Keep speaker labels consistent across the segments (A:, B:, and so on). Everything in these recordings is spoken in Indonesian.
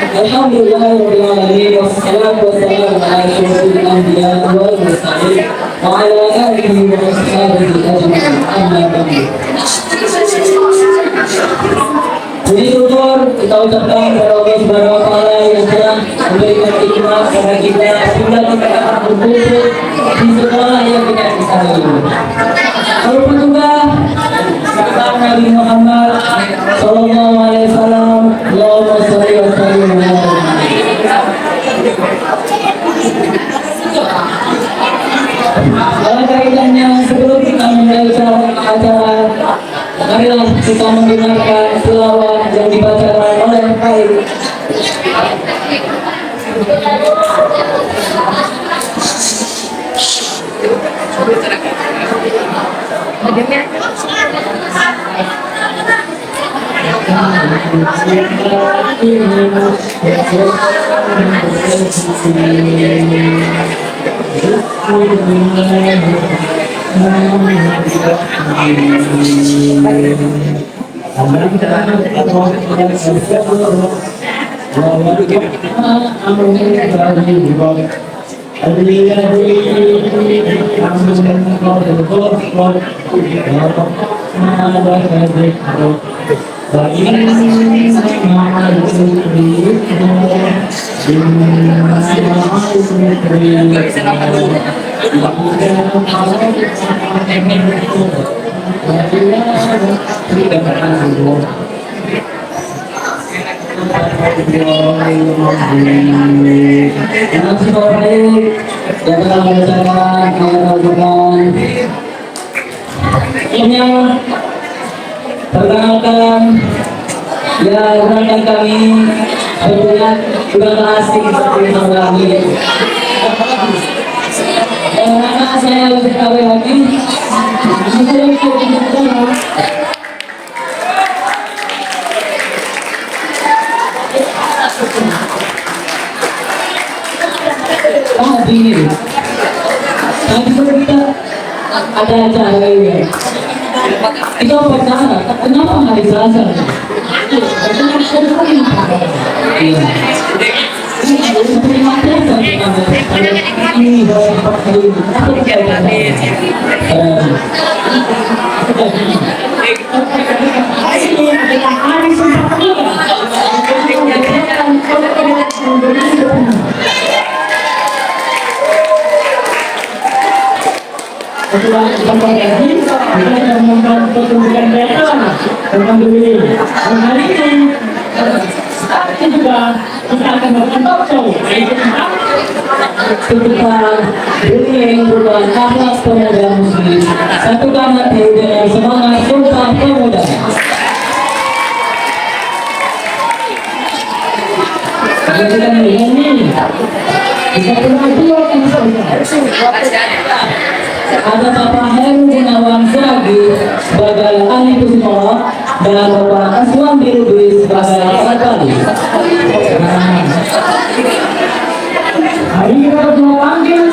A: Alhamdulillahirabbil alamin wassalatu wassalamu ala asyrofil anbiya'i wal mursalin wa ala alihi wa ashabihi ajma'in. Amma ba'du. Puji syukur kita ucapkan kepada Allah Subhanahu wa taala yang telah memberikan hikmah kepada kita sehingga kita dapat berkumpul di sekolah yang kita cintai. Walaupun juga kata Nabi Muhammad sallallahu alaihi wasallam, Allahumma shalli wa sallim ala kaidahnya sebelum kita memulai acara, marilah kita mendengarkan selawat yang dibacakan oleh Baik. Yang telah membacakan ayat Al-Quran. Ini perkenalkan ya rekan kami sebetulnya sudah asing seperti lagi. Anak saya lebih kawin lagi. Ini nanti kita ada acara ini. Itu apa cara? Kenapa hari Selasa? Setelah sampai lagi, kita akan membuat pertunjukan teater tentang diri. Dan hari ini juga kita akan melakukan talk show. Tentang diri yang merupakan akhlak pemuda muslim. Satukan hati dengan semangat Sumpah Pemuda. Kita menyanyi. Kita punya dua ada Bapak Heru Gunawan Siragi sebagai ahli psikolog dan Bapak Aswan Dirubis sebagai alat balik. Hari ini kita memanggil.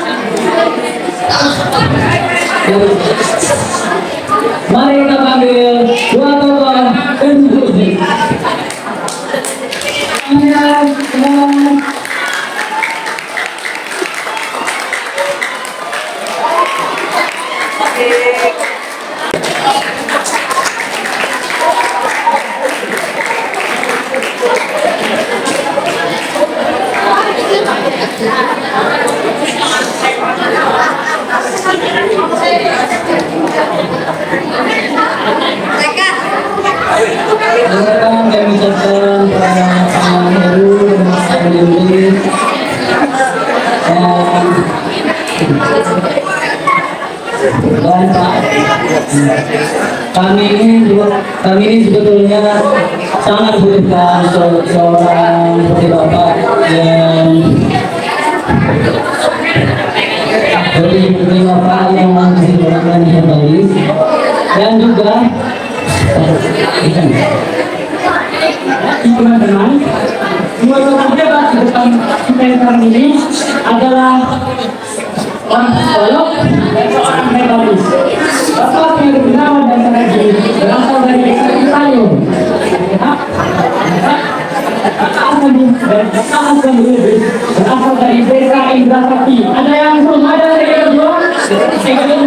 A: Mari kita panggil dua tokoh inklusif. Kami ini sebetulnya sangat butuhkan seorang seperti Bapak yang seperti Bapak yang masih berperan kembali dan juga teman-teman, dua orang hebat di depan kita sekarang ini adalah orang psikolog dan seorang medalis. Bapak yang Gunawan dan Siragi berasal dari desa Cipayung.
B: berasal dari Desa Indrasakti. Ada yang belum ada yang belum? Ada yang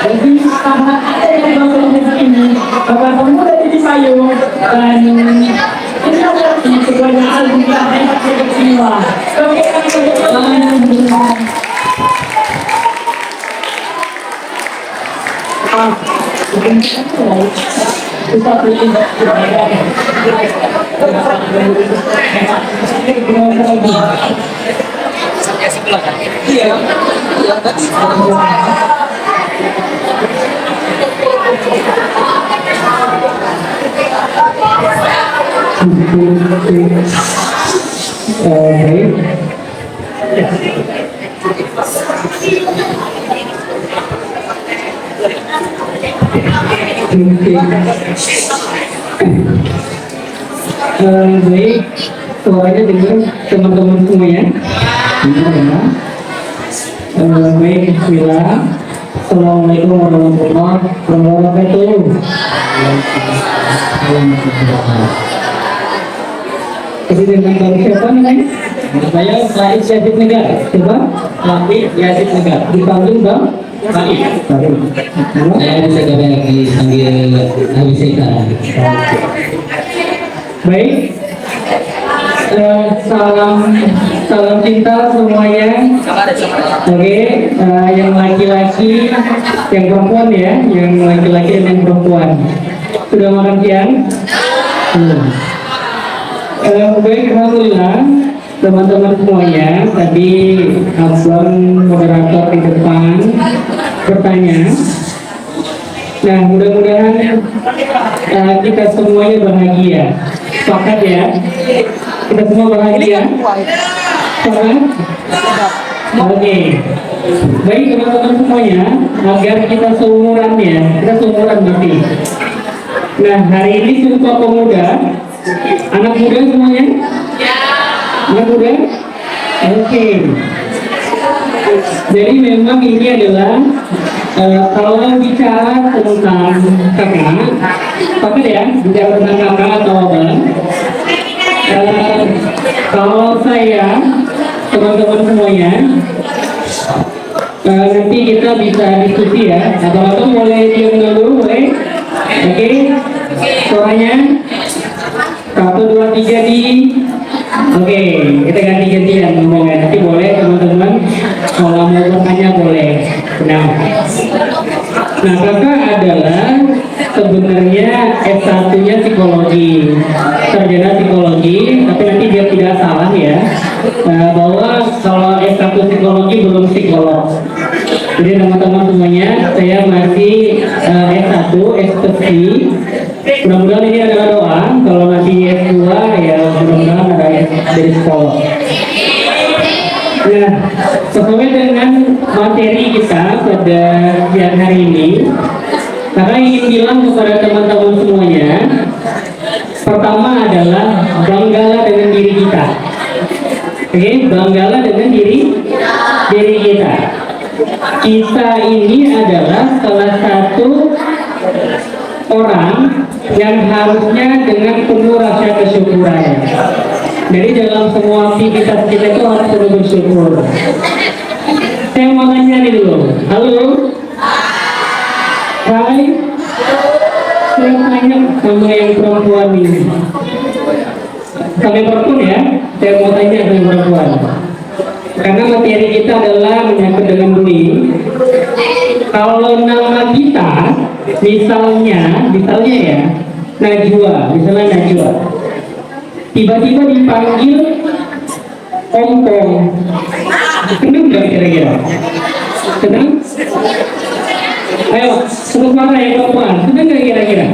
B: jadi ada yang ini Bapak pemuda di payung dan ini sebenarnya juga hebat jiwa. Oke, kita pilih baik, suaranya dengar teman-teman semuanya. Baik, bismillah. Assalamualaikum warahmatullahi wabarakatuh. Jadi dengan baru siapa namanya? Saya Said Yazid Negara. Coba, Said Yazid Negara. Dipanggil Bang Said.
A: Saya bisa kami lagi sambil habis ikan.
B: Baik, salam cinta semuanya. Oke, yang laki-laki, yang perempuan ya, yang laki-laki dan yang perempuan. Sudah makan siang? Baik, alhamdulillah teman-teman semuanya. Tadi abang moderator di depan bertanya. Nah, mudah-mudahan kita semuanya bahagia. Sepakat ya? Kita semua bahagia. Sepakat? Oke. Baik teman-teman semuanya, agar kita seumuran berarti. Nah, hari ini Sumpah Pemuda, anak muda semuanya? Anak muda? Oke. Jadi memang ini adalah kalau bicara tentang kakak ya, bicara tentang kakak atau abang. Kalau saya, teman-teman semuanya, nanti kita bisa diskusi ya. Atau boleh diam dulu, boleh? Oke, suaranya 1, 2, 3 di. Oke, kita ganti-gantian ngomongnya. Nanti boleh teman-teman kalau mau bertanya boleh. Nah, kakak adalah sebenarnya S1-nya psikologi, sarjana psikologi, tapi nanti biar tidak salah ya, bahwa kalau S1 psikologi belum psikolog. Jadi teman-teman semuanya, saya masih S1, S3. Mudah-mudahan ini adalah doa. Kalau nanti S2 ya mudah-mudahan ada S dari sekolah. Nah, sesuai dengan materi kita pada siang hari ini, kakak ingin bilang kepada teman-teman semuanya, pertama adalah banggalah dengan diri kita. Oke, banggalah dengan diri kita. Kita ini adalah salah satu orang yang harusnya dengan penuh rasa kesyukuran. Jadi dalam semua aktivitas kita itu harus penuh bersyukur. Saya mau tanya nih dulu. Halo? Hai? Saya tanya sama yang perempuan ini. Sampai perempuan ya? Saya mau tanya sama yang perempuan. Karena materi kita adalah menyangkut dengan dunia. Kalau nama kita, misalnya ya, Najwa, misalnya Najwa. Tiba-tiba dipanggil Ompong. Senang nggak kira-kira? Senang? Ayo, terus mana yang perempuan? Senang nggak kira-kira?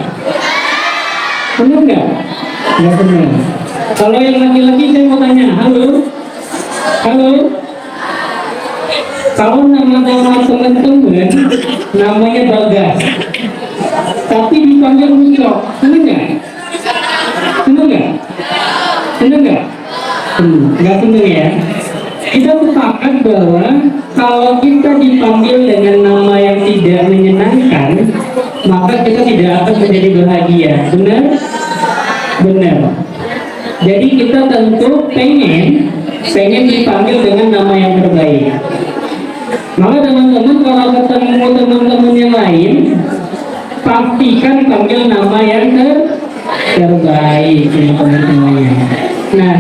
B: Senang nggak? Nggak senang. Kalau yang laki-laki saya mau tanya, halo? Halo? Kalau nama-nama teman-teman namanya Bagas, tapi dipanggil Ucok, seneng nggak? Seneng nggak? Seneng nggak? Nggak seneng ya? Kita sepakat bahwa kalau kita dipanggil dengan nama yang tidak menyenangkan, maka kita tidak akan menjadi bahagia. Benar? Benar. Jadi kita tentu pengen dipanggil dengan nama yang terbaik. Maka teman-teman kalau ketemu teman-teman yang lain, pastikan panggil nama yang terbaik ya teman-temannya. Nah,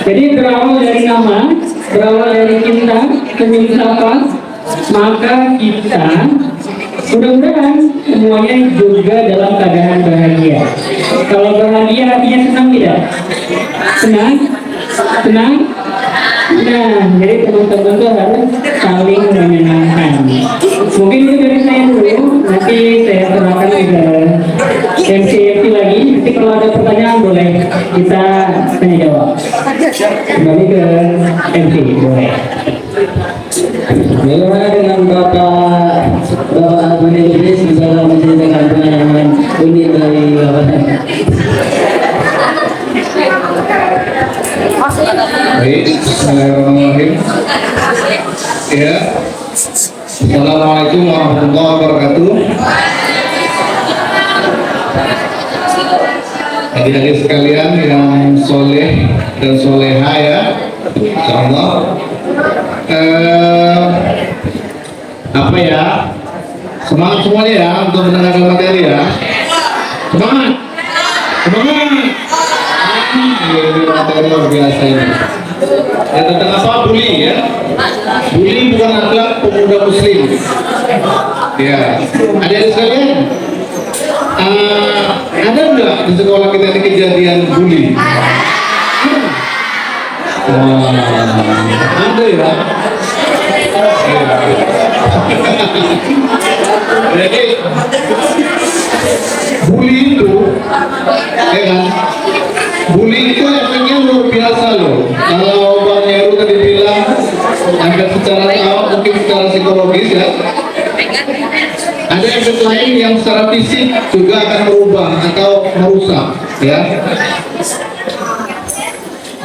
B: jadi berawal dari nama, berawal dari cinta, senyum sapa, maka kita mudah-mudahan semuanya juga dalam keadaan bahagia. Kalau bahagia artinya senang tidak? Senang? Senang? Nah, jadi teman-teman tuh harus saling menyenangkan. Mungkin itu dari saya dulu, nanti saya serahkan ke MC lagi. Nanti kalau ada pertanyaan boleh kita tanya jawab. Kembali ke MC, boleh.
A: Bagaimana dengan Bapak Abdul Idris bisa menceritakan pengalaman unik dari Bapak?
C: Baik, bismillahirrahmanirrahim. Ya, assalamualaikum warahmatullahi wabarakatuh. Adik-adik sekalian yang soleh dan soleha ya, insyaallah. Apa ya? Semangat semuanya ya untuk mendengarkan materi ya. Semangat, semangat. Ini materi luar biasa ini. Ya tentang apa? Bully ya. Bully bukan akhlak pemuda muslim. Ya, adik-adik sekalian, ada nggak di sekolah kita ini kejadian bully? Wah, ada ya. Jadi bully itu, ya kan? Bully itu efeknya luar biasa loh. Kalau Bang Heru tadi bilang agak secara mungkin secara psikologis ya, ada efek lain yang secara fisik juga akan merubah atau merusak ya.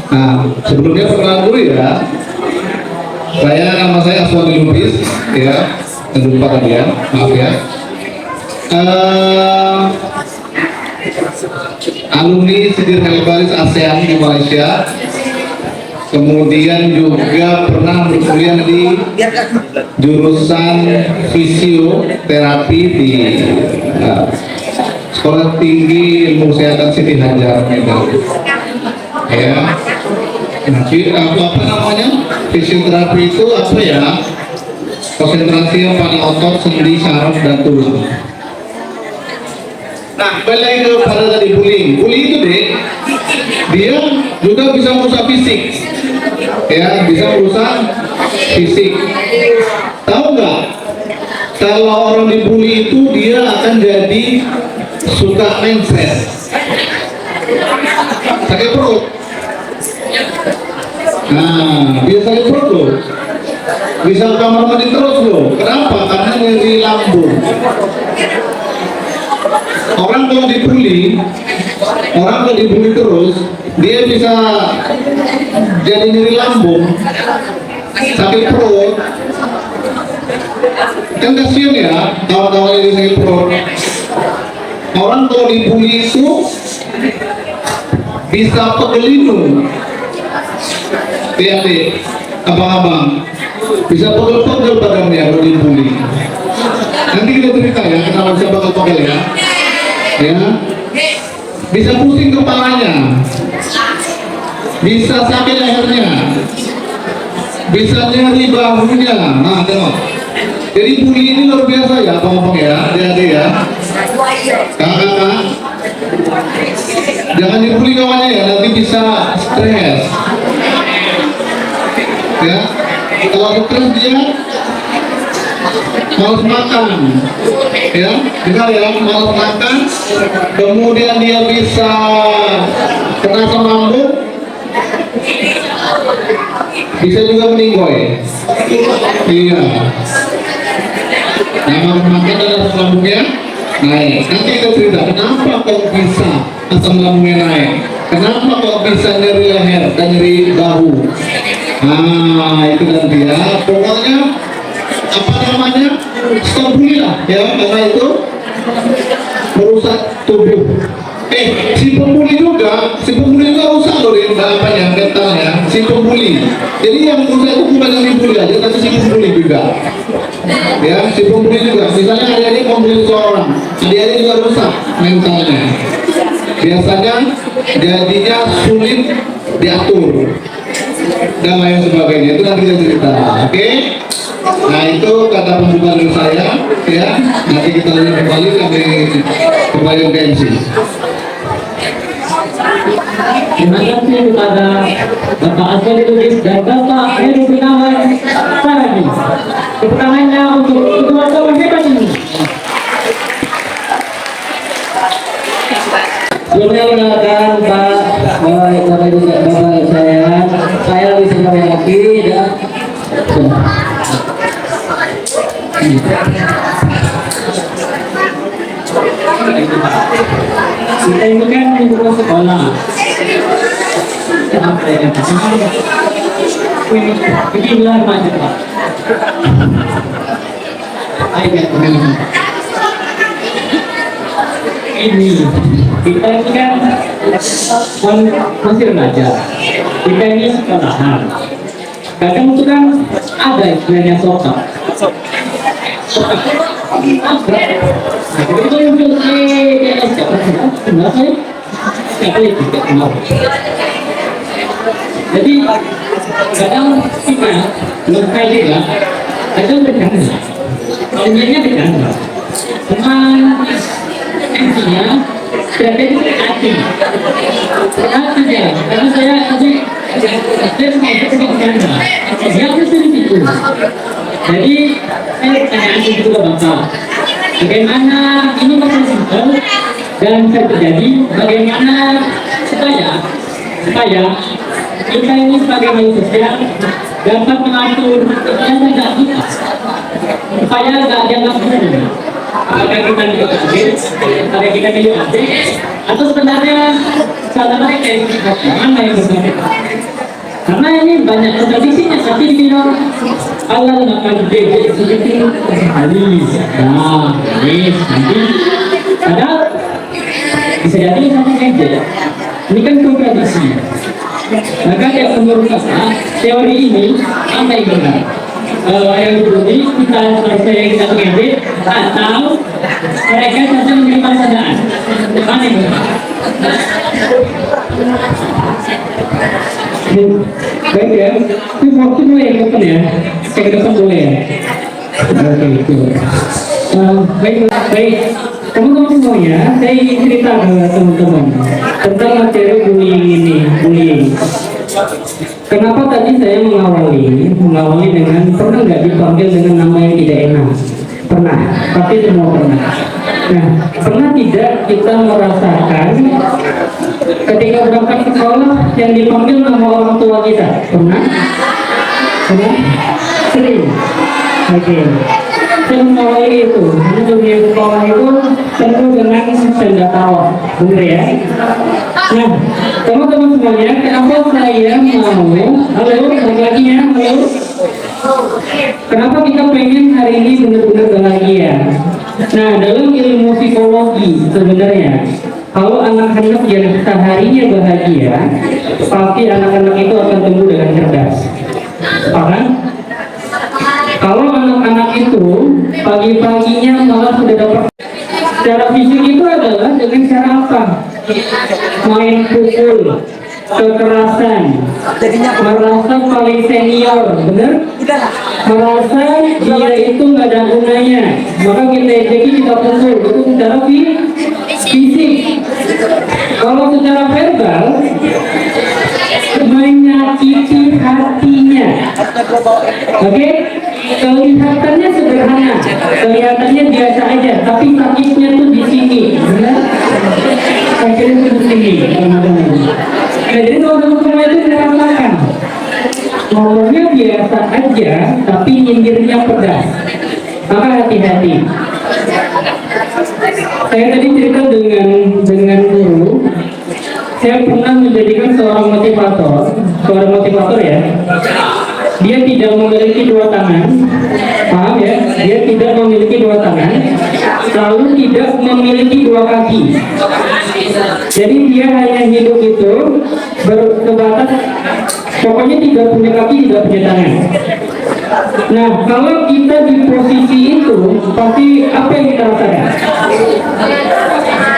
C: Nah, sebelumnya perkenalan dulu ya. Nama saya Aswani Lubis ya. Lupa tadi ya, maaf ya. Alumni Sidir Helbaris ASEAN di Malaysia, kemudian juga pernah berkuliah di jurusan fisioterapi di Sekolah Tinggi Ilmu Kesehatan Siti Hajar Medan. Ya, apa namanya? Fisioterapi itu apa ya? Konsentrasi yang pada otot, sendi, saraf, dan tulang. Nah, balik kepada tadi bullying. Bully itu deh, dia juga bisa merusak fisik, ya, bisa merusak fisik. Tahu nggak? Kalau orang dibully itu dia akan jadi suka mindset, sakit perut. Nah, dia sakit perut loh. Bisa kamar mandi terus loh. Kenapa? Karena nyeri lambung. Orang kalau dibully terus, dia bisa jadi nyeri lambung, sakit perut. Kan kasihan ya, kawan-kawan jadi sakit perut. Orang kalau dibully itu bisa pegelinu. Lihat abang-abang, bisa pegel-pegel badannya kalau dibully. Nanti kita cerita ya, kenapa bisa pegel-pegel ya. Ya, bisa pusing kepalanya, bisa sakit lehernya, bisa nyeri bahunya. Nah, tengok. Jadi bully ini luar biasa ya, abang-abang ya, adik-adik ya, kakak-kakak. Jangan dibully kawannya ya, nanti bisa stres. Ya, kalau stres dia malas makan, ya, dengar ya, malas makan, kemudian dia bisa kena asam lambung, Bisa juga meninggoy. Iya. Nah, makan dan asam lambungnya naik. Nanti kita cerita kenapa kok bisa asam lambungnya naik. Kenapa kok bisa nyeri leher dan nyeri bahu. Nah, itu nanti ya. Pokoknya apa namanya? Stop dulu lah ya, karena itu merusak tubuh. Si pembuli juga rusak loh ini apanya, mentalnya. Si pembuli. Jadi yang rusak itu bukan yang dibully aja, tapi si pembuli juga. Ya, si pembuli juga. Misalnya adik-adik membuli seorang, adik-adik juga rusak mentalnya. Biasanya jadinya sulit diatur dan lain sebagainya. Itu nanti kita cerita, oke? Nah itu kata pembukaan dari saya, ya. Nanti kita lihat kembali kembali ke MC.
B: Terima kasih kepada Bapak Aswad Lubis dan Bapak Heru Gunawan Saragi. Tepuk tangannya untuk kedua kawan hebat ini.
A: Sebelumnya mengenalkan Bapak saya bisa Mariaki dan
B: Kita ini kan lingkungan sekolah. Beginilah remaja Pak. Ayo teman-teman. Ini kita ini kan masih remaja. Kita ini sekolahan. Kadang itu kan ada istilahnya sokap. Itu yang jadi kadang kita belum kaya lah, kadang bercanda, awalnya bercanda, teman intinya strategi hati ya, karena saya tadi bercanda, ya aku sering itu. Jadi saya tanya juga Bapak, bagaimana ini masih simpel dan bisa terjadi, bagaimana supaya kita ini sebagai manusia sosial dapat mengatur yang tidak kita supaya tidak dianggap buruk. Apakah kita negatif, apakah kita negatif, atau sebenarnya salah mereka yang mana yang benar? Karena ini banyak kontradisinya, tapi dibilang Allah makan bebek sedikit sekali. Nah, ini nanti padahal bisa jadi sama saja. Ini kan kontradiksi. Maka yang menurut saya teori ini apa yang benar? Yang berarti kita selesai yang kita pengen atau mereka saja menerima sadaan. Mana yang benar? Baik ya, itu waktu boleh ya kapan ya? Saya ke depan boleh ya? Oke itu. Baik. Teman-teman semuanya, saya ingin cerita ke teman-teman tentang materi bullying. Kenapa tadi saya mengawali dengan pernah nggak dipanggil dengan nama yang tidak enak? Pernah, pasti semua pernah. Nah, pernah tidak kita merasakan ketika berangkat ke sekolah yang dipanggil nama orang tua kita? Pernah? Sering. Oke. Saya mengawali itu, dunia sekolah itu tentu dengan canda tawa, benar ya? Nah, teman-teman semuanya, kenapa saya kenapa kita pengen hari ini benar-benar bahagia? Nah, dalam ilmu psikologi sebenarnya, kalau anak-anak yang seharinya bahagia, pasti anak-anak itu akan tumbuh dengan cerdas. Paham? Kalau anak-anak itu pagi-paginya malah sudah dapat secara fisik itu adalah dengan cara apa? Main pukul, kekerasan, merasa paling senior, benar? Merasa dia itu nggak ada gunanya, maka kita ejeki kita pukul, itu secara fisik. Kalau secara verbal menyakiti hatinya. Oke? Kelihatannya sederhana, kelihatannya biasa aja, tapi sakitnya tuh di sini, benar? Sakitnya tuh di sini, teman-teman. Jadi teman-teman semua itu merasa ngomongnya biasa aja tapi nyindirnya pedas, maka hati-hati. Saya tadi cerita dengan guru. Saya pernah menjadikan seorang motivator ya. Dia tidak memiliki dua tangan, paham ya? Dia tidak memiliki dua tangan, lalu tidak memiliki dua kaki. Jadi dia hanya hidup itu bersebatas, pokoknya tidak punya kaki, tidak punya tangan. Nah, kalau kita di posisi itu, pasti apa yang kita rasakan?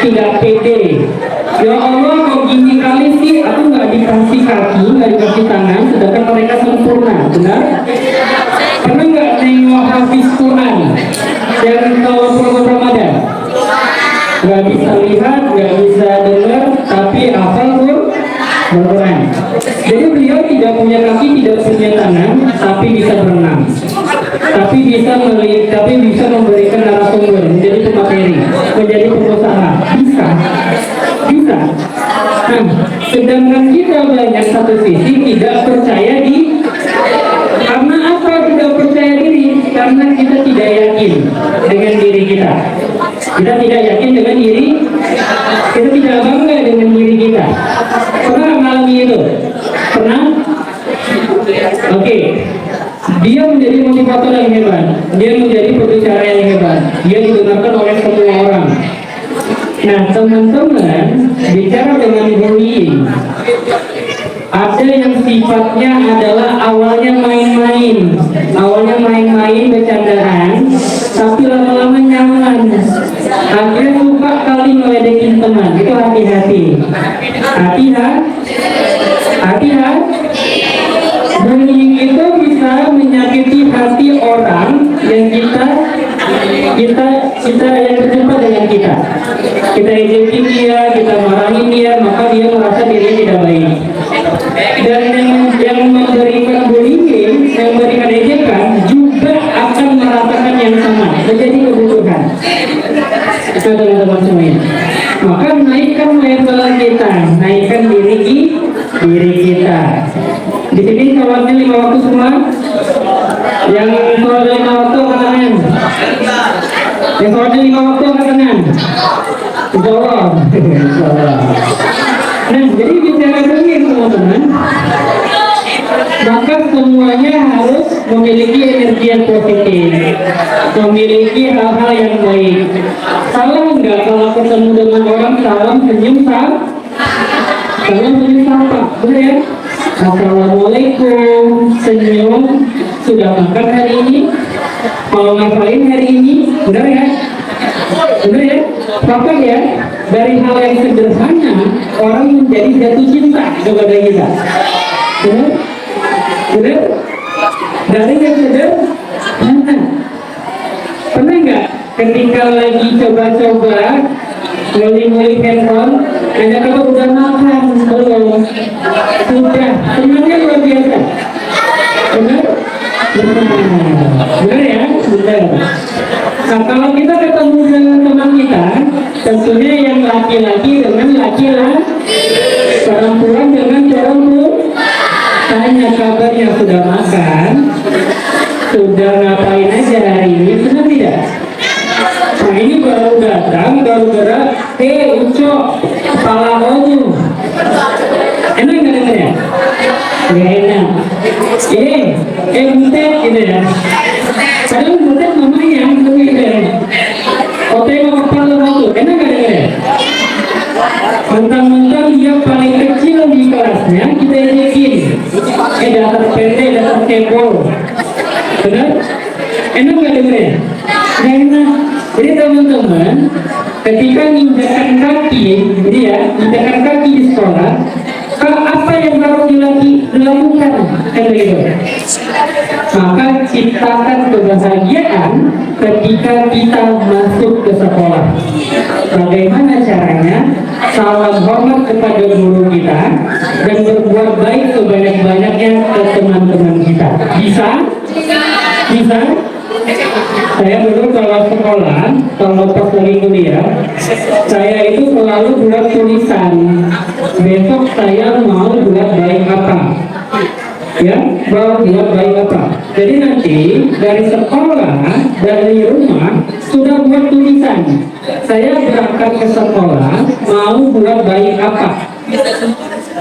B: Tidak pede. Ya Allah, kok gini kali sih aku nggak dikasih kaki, nggak dikasih tangan, sedangkan mereka sempurna, benar? Pernah nggak nengok hafiz Quran yang kalau program Ramadan? Nggak bisa lihat, nggak bisa dengar, tapi hafal Quran. Jadi beliau tidak punya kaki, tidak punya tangan, tapi bisa berenang, tapi bisa memberikan narasumber, menjadi pemateri, menjadi pengusaha, bisa. Nah, sedangkan kita banyak satu sisi tidak percaya karena apa tidak percaya diri? Karena kita tidak yakin dengan diri kita. Kita tidak yakin dengan diri, kita tidak bangga dengan diri kita. Pernah mengalami itu? Pernah? Oke. Dia menjadi motivator yang hebat, dia menjadi pembicara yang hebat, dia didengarkan oleh semua orang. Nah, teman-teman, bicara dengan bullying, ada yang sifatnya adalah awalnya main-main, bercandaan, tapi lama-lama nyaman, akhirnya suka kali ngeledekin teman. Itu hati-hati. Bullying itu bisa menyakiti hati orang yang kita yang berjumpa dengan kita. Kita ejekin dia, kita marahin dia, maka dia merasa dirinya tidak baik. Dan yang memberikan bullying, yang memberikan ejekan juga akan merasakan yang sama, menjadi kebutuhan. Itu teman-teman semuanya. Maka naikkan level kita, naikkan diri kita. Di sini sholatnya 5 waktu semua. Yang sholatnya 5 waktu angkat tangan. Yang sholatnya 5 waktu angkat tangan. Insyaallah. Nah, jadi bicara begini teman-teman, maka semuanya harus memiliki energi yang positif, memiliki hal-hal yang baik. Salah enggak kalau ketemu dengan orang salam senyum sapa, benar ya? Assalamualaikum, senyum, sudah makan hari ini, mau ngapain hari ini, benar ya? Benar ya? Maka ya, dari hal yang sederhana, orang menjadi jatuh cinta kepada kita. Benar? Benar? Dari yang sederhana. Pernah nggak ketika lagi coba-coba ngulik-ngulik handphone, hanya kalau udah makan belum, sudah senangnya luar biasa. Benar? Benar ya? Benar. Nah, kalau kita ketemu dengan teman kita, tentunya yang laki-laki dengan laki-laki, perempuan dengan perempuan, tanya kabarnya, sudah makan, sudah ngapain aja hari ini, benar tidak? Nah, ini baru datang, baru gerak, ucok, kepala onyu. Enak nggak dengarnya? Nggak enak. Butet gitu ya. Padahal butet namanya gitu ya. Oke, mau kepala onyu, enak nggak dengarnya? Mentang-mentang dia paling kecil di kelasnya, kita yakin. Dasar pendek, dasar cebol. Benar? Enak nggak dengarnya? Nggak enak. Jadi teman-teman, ketika menginjakkan kaki, menginjakkan kaki di sekolah, apa yang harus dilakukan? Maka ciptakan kebahagiaan ketika kita masuk ke sekolah. Bagaimana caranya? Salam hormat kepada guru kita dan berbuat baik sebanyak-banyaknya ke teman-teman kita. Bisa? Bisa? Saya dulu kalau sekolah, kalau pas lagi kuliah, saya itu selalu buat tulisan. Besok saya mau buat baik apa? Ya, berbuat baik apa. Jadi nanti dari sekolah, dari rumah sudah buat tulisan. Saya berangkat ke sekolah mau buat baik apa.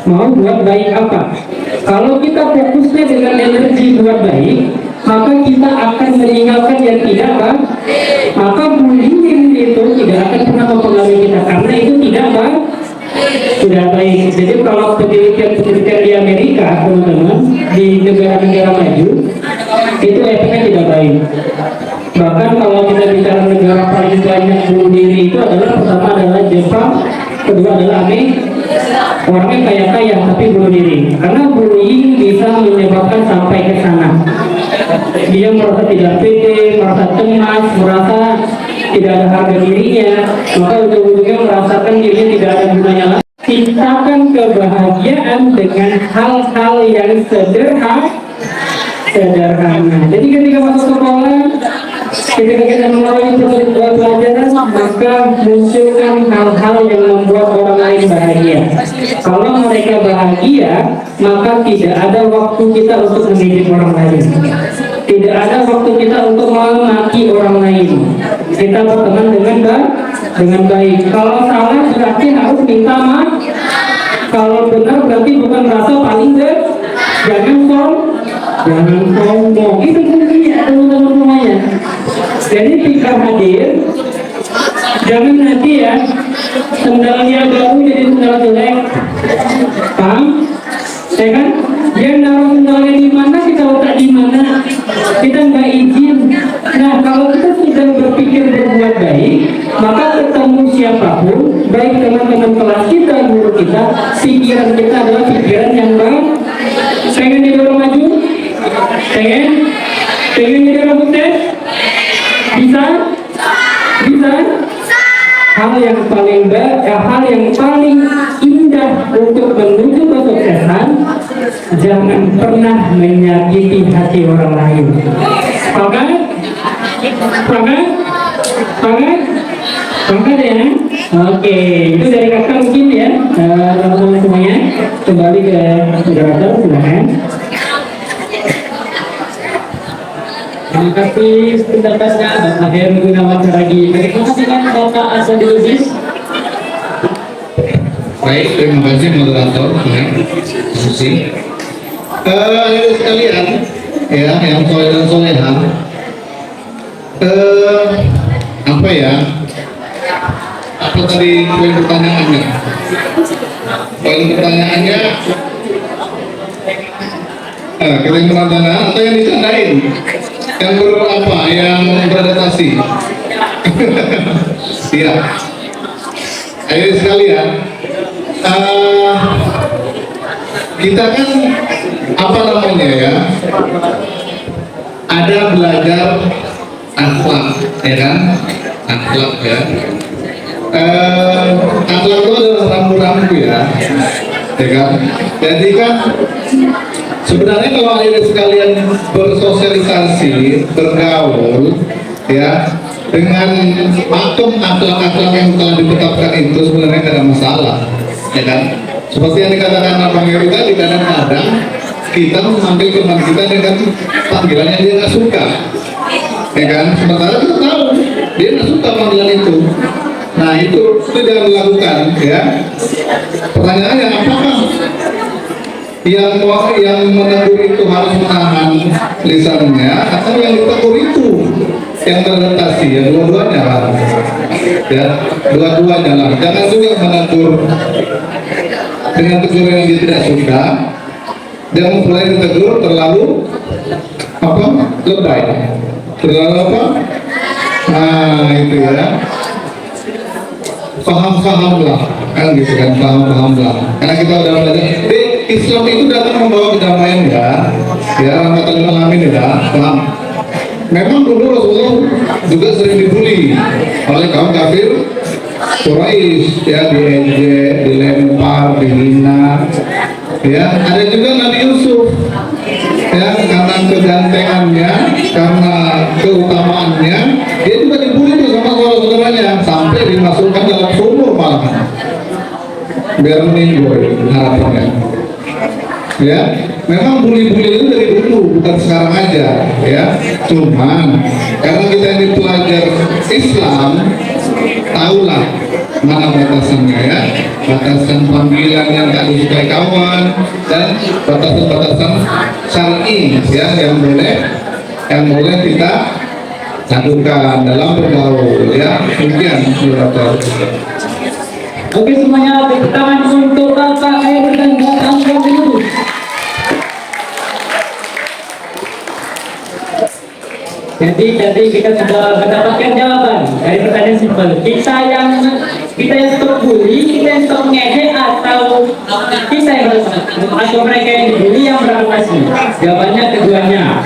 B: Mau buat baik apa. Kalau kita fokusnya dengan energi buat baik, maka kita akan meninggalkan yang tidak baik. Maka bullying itu tidak akan pernah mempengaruhi kita karena itu tidak baik. Tidak baik. Jadi kalau penelitian di Amerika, teman-teman, di negara-negara maju, itu efeknya tidak baik. Bahkan kalau kita bicara negara paling banyak bunuh diri itu adalah pertama adalah Jepang, kedua adalah Amerika. Orangnya kaya-kaya tapi bunuh diri. Karena bullying bisa menyebabkan sampai ke sana. Dia merasa tidak pede, merasa cemas, merasa tidak ada harga dirinya, maka ujung-ujungnya merasakan dirinya tidak ada gunanya lagi. Ciptakan kebahagiaan dengan hal-hal yang sederhana. Jadi ketika masuk sekolah, ketika kita mulai pelajaran, maka munculkan hal-hal yang membuat orang lain bahagia. Kalau mereka bahagia, maka tidak ada waktu kita untuk mendidik orang lain. Tidak ada waktu kita untuk memaki orang lain. Kita berteman dengan baik. Kalau salah berarti harus minta maaf. Kalau benar berarti bukan merasa paling deh. Jangan sombong. Itu kuncinya teman-teman semuanya. Jadi ketika hadir, jangan nanti ya sendalnya baru jadi sendal jelek. Paham? Ya kan? Dia naruh sendalnya di mana, kita letak di mana, kita nggak izin. Nah, kalau kita sudah berpikir berbuat baik, maka ketemu siapapun, baik teman-teman kelas kita, guru kita, pikiran kita adalah pikiran yang baik. Pengen didorong maju? Pengen didorong sukses? Bisa? Hal yang paling indah untuk menuju kesuksesan, jangan pernah menyakiti hati orang lain. Semangat ya. Oke, itu dari kakak mungkin ya, teman-teman semuanya. Kembali ke moderator, silakan.
A: Terima kasih pendapatnya Bapak Heru Gunawan Saragi. Terima kasih kan Bapak Asadi Lubis.
C: Baik, terima kasih moderator. Diskusi. Ayo sekalian, ya, yang soleh dan soleha. Apa ya? Apa tadi poin pertanyaannya? Poin pertanyaannya, kita yang merantana atau yang dicandain? Yang berapa? Yang beradaptasi? Iya. Ayo sekalian, kita kan apa namanya ya? Ada belajar akhlak, ya kan? Akhlak ya. Akhlak itu adalah rambu-rambu ya kan? Jadi kan sebenarnya kalau akhirnya sekalian bersosialisasi, bergaul ya dengan pakem akhlak-akhlak yang telah ditetapkan itu sebenarnya tidak ada masalah, ya kan? Seperti yang dikatakan Abang Heru tadi, kadang-kadang kita memanggil teman kita dengan panggilan yang dia nggak suka, ya kan? Sementara kita tahu dia nggak suka panggilan itu. Nah itu jangan dilakukan ya. Pertanyaannya, apakah yang menegur itu harus menahan lisannya atau yang ditegur itu yang beradaptasi? Ya dua-duanya lah ya, dua-duanya lah. Jangan juga menegur dengan teguran yang dia tidak suka, jangan pula ditegur terlalu apa, lebay, terlalu apa, nah itu ya, paham lah kan gitu kan, paham lah, karena kita udah belajar. Islam itu datang membawa kedamaian ya rahmatan lil alamin ya, paham. Memang dulu Rasulullah juga sering dibully oleh kaum kafir Quraisy ya, diejek, dilempar, dihina ya. Ada juga Nabi Yusuf ya, karena kegantengannya, karena keutamaannya, dia juga dibully tuh sama saudara-saudaranya sampai dimasukkan dalam sumur malah biar meninggal harapannya. Ya, memang bully-bully itu dari dulu, bukan sekarang aja, ya. Cuman karena kita ini pelajar Islam, tahulah mana batasannya, ya. Batasan panggilan yang tak disukai kawan dan batasan-batasan syar'i, ya, yang boleh kita lakukan dalam bergaul, ya. Demikian saudara.
B: Oke semuanya, tepuk tangan untuk Bapak Khairul dan Bapak Angga dulu. Jadi kita sudah mendapatkan jawaban dari pertanyaan simpel. Kita yang stop bully, kita yang stop ngejek, atau kita yang atau mereka yang dibully yang beradaptasi? Jawabannya keduanya.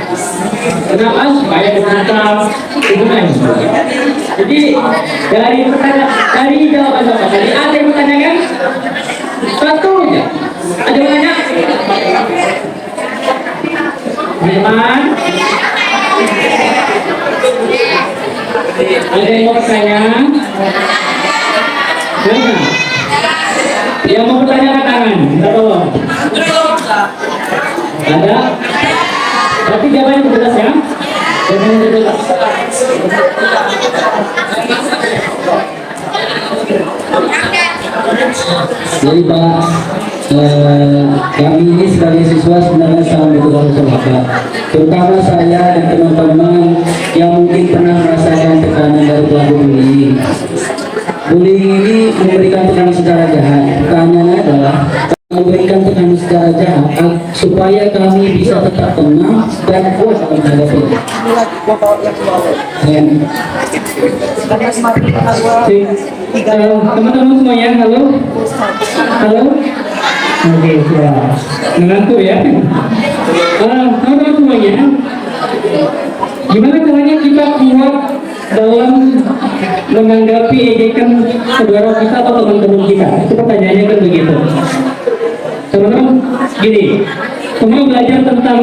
B: Kenapa? Supaya kita hubungan. Jadi dari jawaban Bapak tadi ada yang bertanyakan? Satu aja. Ada yang bertanya? Teman, ada yang mau bertanya? Mana? Yang mau bertanya ke tangan, kita tolong. Ada? Berarti jawabannya jelas ya? Jawabannya jelas.
A: Jadi Pak, kami ini sebagai siswa sebenarnya sangat berterima kasih, terutama saya dan teman-teman yang mungkin pernah merasakan tekanan dari pelaku bullying. Bullying ini memberikan tekanan secara jahat. Pertanyaannya adalah memberikan tekanan secara jahat supaya kami bisa tetap tenang dan kuat dalam menghadapi.
B: Teman-teman semuanya, halo. Oke, ya. Mengantuk ya. Teman-teman semuanya, gimana caranya kita kuat dalam menanggapi ejekan saudara kita atau teman-teman kita? Itu pertanyaannya kan begitu. Teman-teman, gini, semua belajar tentang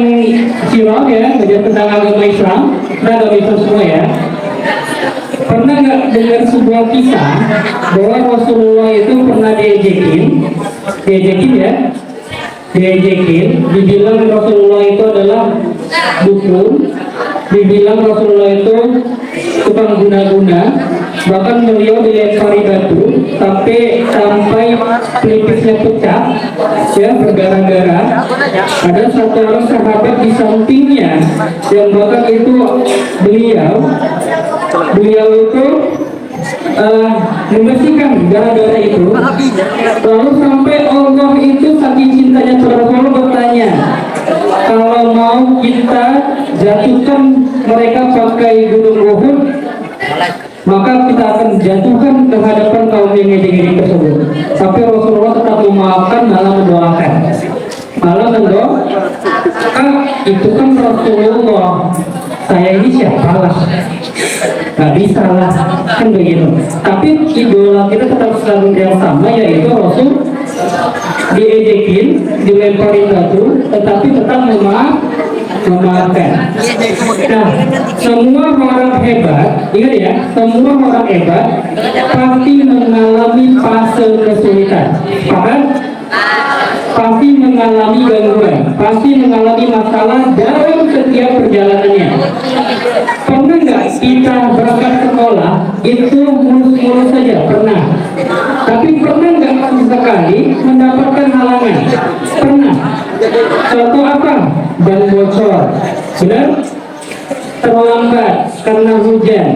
B: sirah ya, belajar tentang agama Islam, semua ya. Pernah nggak dengar sebuah kisah bahwa Rasulullah itu pernah diejekin ya, dibilang Rasulullah itu adalah dukun, dibilang Rasulullah itu tukang guna-guna, bahkan beliau dilempari batu sampai pelipisnya pecah, ya, berdarah-darah. Ada satu orang sahabat di sampingnya yang bahkan itu beliau itu membersihkan darah-darah itu. Lalu sampai Allah itu saking cintanya kepada Rasulullah bertanya, kalau mau kita jatuhkan mereka pakai gunung Uhud, maka kita akan jatuhkan ke hadapan kaum yang ngejek-ngejek tersebut. Tapi Rasulullah tetap memaafkan, malah mendoakan. Itu kan Rasulullah, saya ini siapalah, nggak bisa lah, kan begitu. Tapi idola kita tetap selalu yang sama, yaitu Rasul. Diejekin, dilemparin batu, tetapi tetap memaafkan. Nah, semua orang hebat, ingat ya, semua orang hebat pasti mengalami fase kesulitan. Pasti mengalami gangguan, pasti mengalami masalah dalam setiap perjalanannya. Pernah nggak kita berangkat sekolah itu mulus-mulus saja? Pernah. Tapi pernah nggak sekali mendapatkan halangan? Pernah. Contoh apa? Ban bocor, benar? Terlambat karena hujan.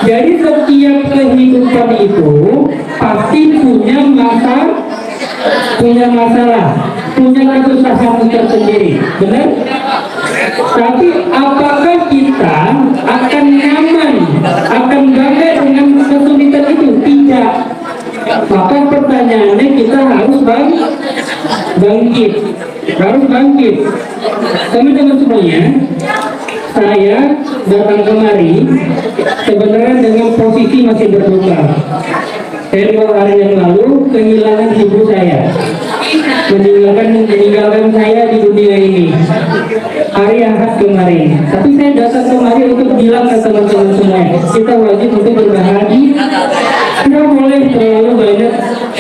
B: Jadi setiap kehidupan itu pasti punya masalah, punya kesusahan tersendiri, benar? Tapi apakah kita akan nyaman, akan bangga dengan kesulitan itu? Tidak. Maka pertanyaannya kita harus bangkit. Teman-teman semuanya, saya datang kemari sebenarnya dengan posisi masih berduka. Saya 2 hari yang lalu kehilangan ibu saya, meninggalkan saya di dunia ini hari Ahad kemarin. Tapi saya datang kemari untuk bilang ke teman-teman semua, kita wajib untuk berbahagia Kita boleh terlalu banyak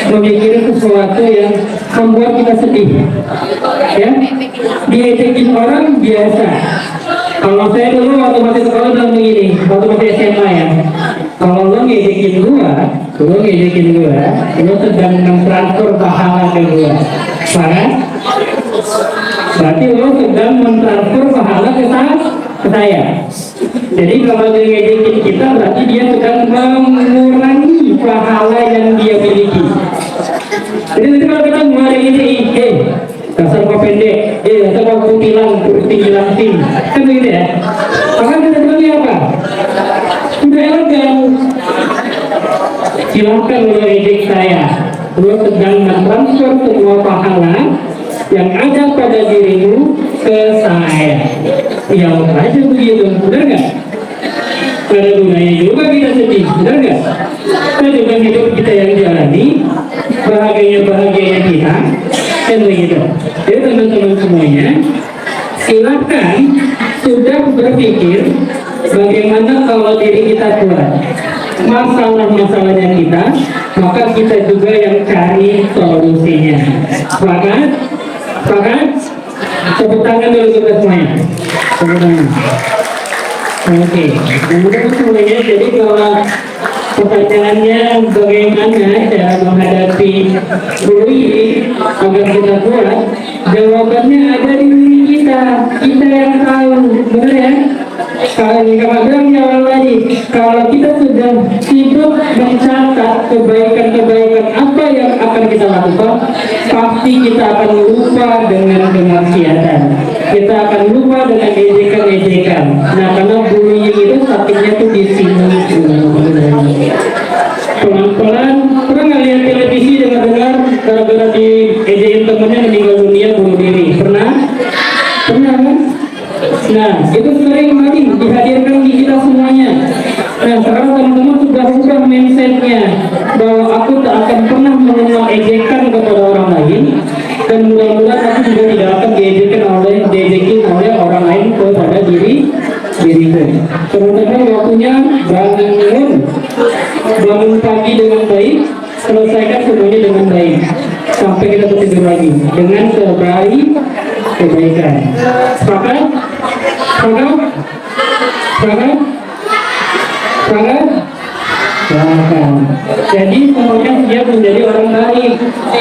B: memikirkan sesuatu yang membuat kita sedih. Ya, diejekin orang biasa. Kalau saya dulu waktu masih sekolah bilang begini, waktu masih SMA ya. Kalau lo ngejekin gua, lo sedang mentransfer pahala ke gua. Paham? Berarti lo sedang mentransfer pahala ke saya. Jadi kalau dia ngejekin kita, berarti dia sedang mengurangi pahala yang dia miliki. Jadi nanti kalau kita mengurangi ini, dasar kau pendek, dasar kau kutilang, tinggi langsing, kan begitu ya? Maka kita bilangnya apa? Sudah elegan. Silakan lo ejek saya. Lo sedang mentransfer semua pahala yang ada pada dirimu ke saya. Ya aja begitu, benar nggak? Ada gunanya juga kita sedih, benar nggak? Kita juga hidup kita yang jalani, bahagianya kita, kan begitu. Jadi teman-teman semuanya, silakan sudah berpikir bagaimana kalau diri kita kuat. Masalah-masalahnya kita, maka kita juga yang cari solusinya. Sepakat? Tepuk tangan dulu kita semuanya. Tepuk tangan. Oke, kemudian semuanya, jadi kalau pertanyaannya bagaimana cara menghadapi bullying agar kita kuat, jawabannya ada di diri kita yang tahu, benar ya? Kalau bilang jawaban lagi, kalau kita sudah sibuk mencatat kebaikan-kebaikan apa yang akan kita lakukan, pasti kita akan lupa dengan kemaksiatan. Kita akan lupa dengan ejekan-ejekan. Nah, karena bullying itu sakitnya tuh di sini. Pelan-pelan, pernah nggak lihat televisi dengar-dengar gara-gara di ejekin temennya meninggal dunia bunuh diri? Pernah kan? Nah, itu sering lagi dihadirkan di kita semuanya. Nah, sekarang teman-teman sudah ubah mindsetnya bahwa aku tak akan pernah mengenal ejekan kepada orang lain, dan mudah-mudahan aku juga tidak akan diejekin oleh orang lain kepada diriku. Teman-teman, waktunya bangun pagi dengan baik, selesaikan semuanya dengan baik sampai kita tidur lagi dengan kebaikan. Sepakat? Jadi semuanya siap menjadi orang baik.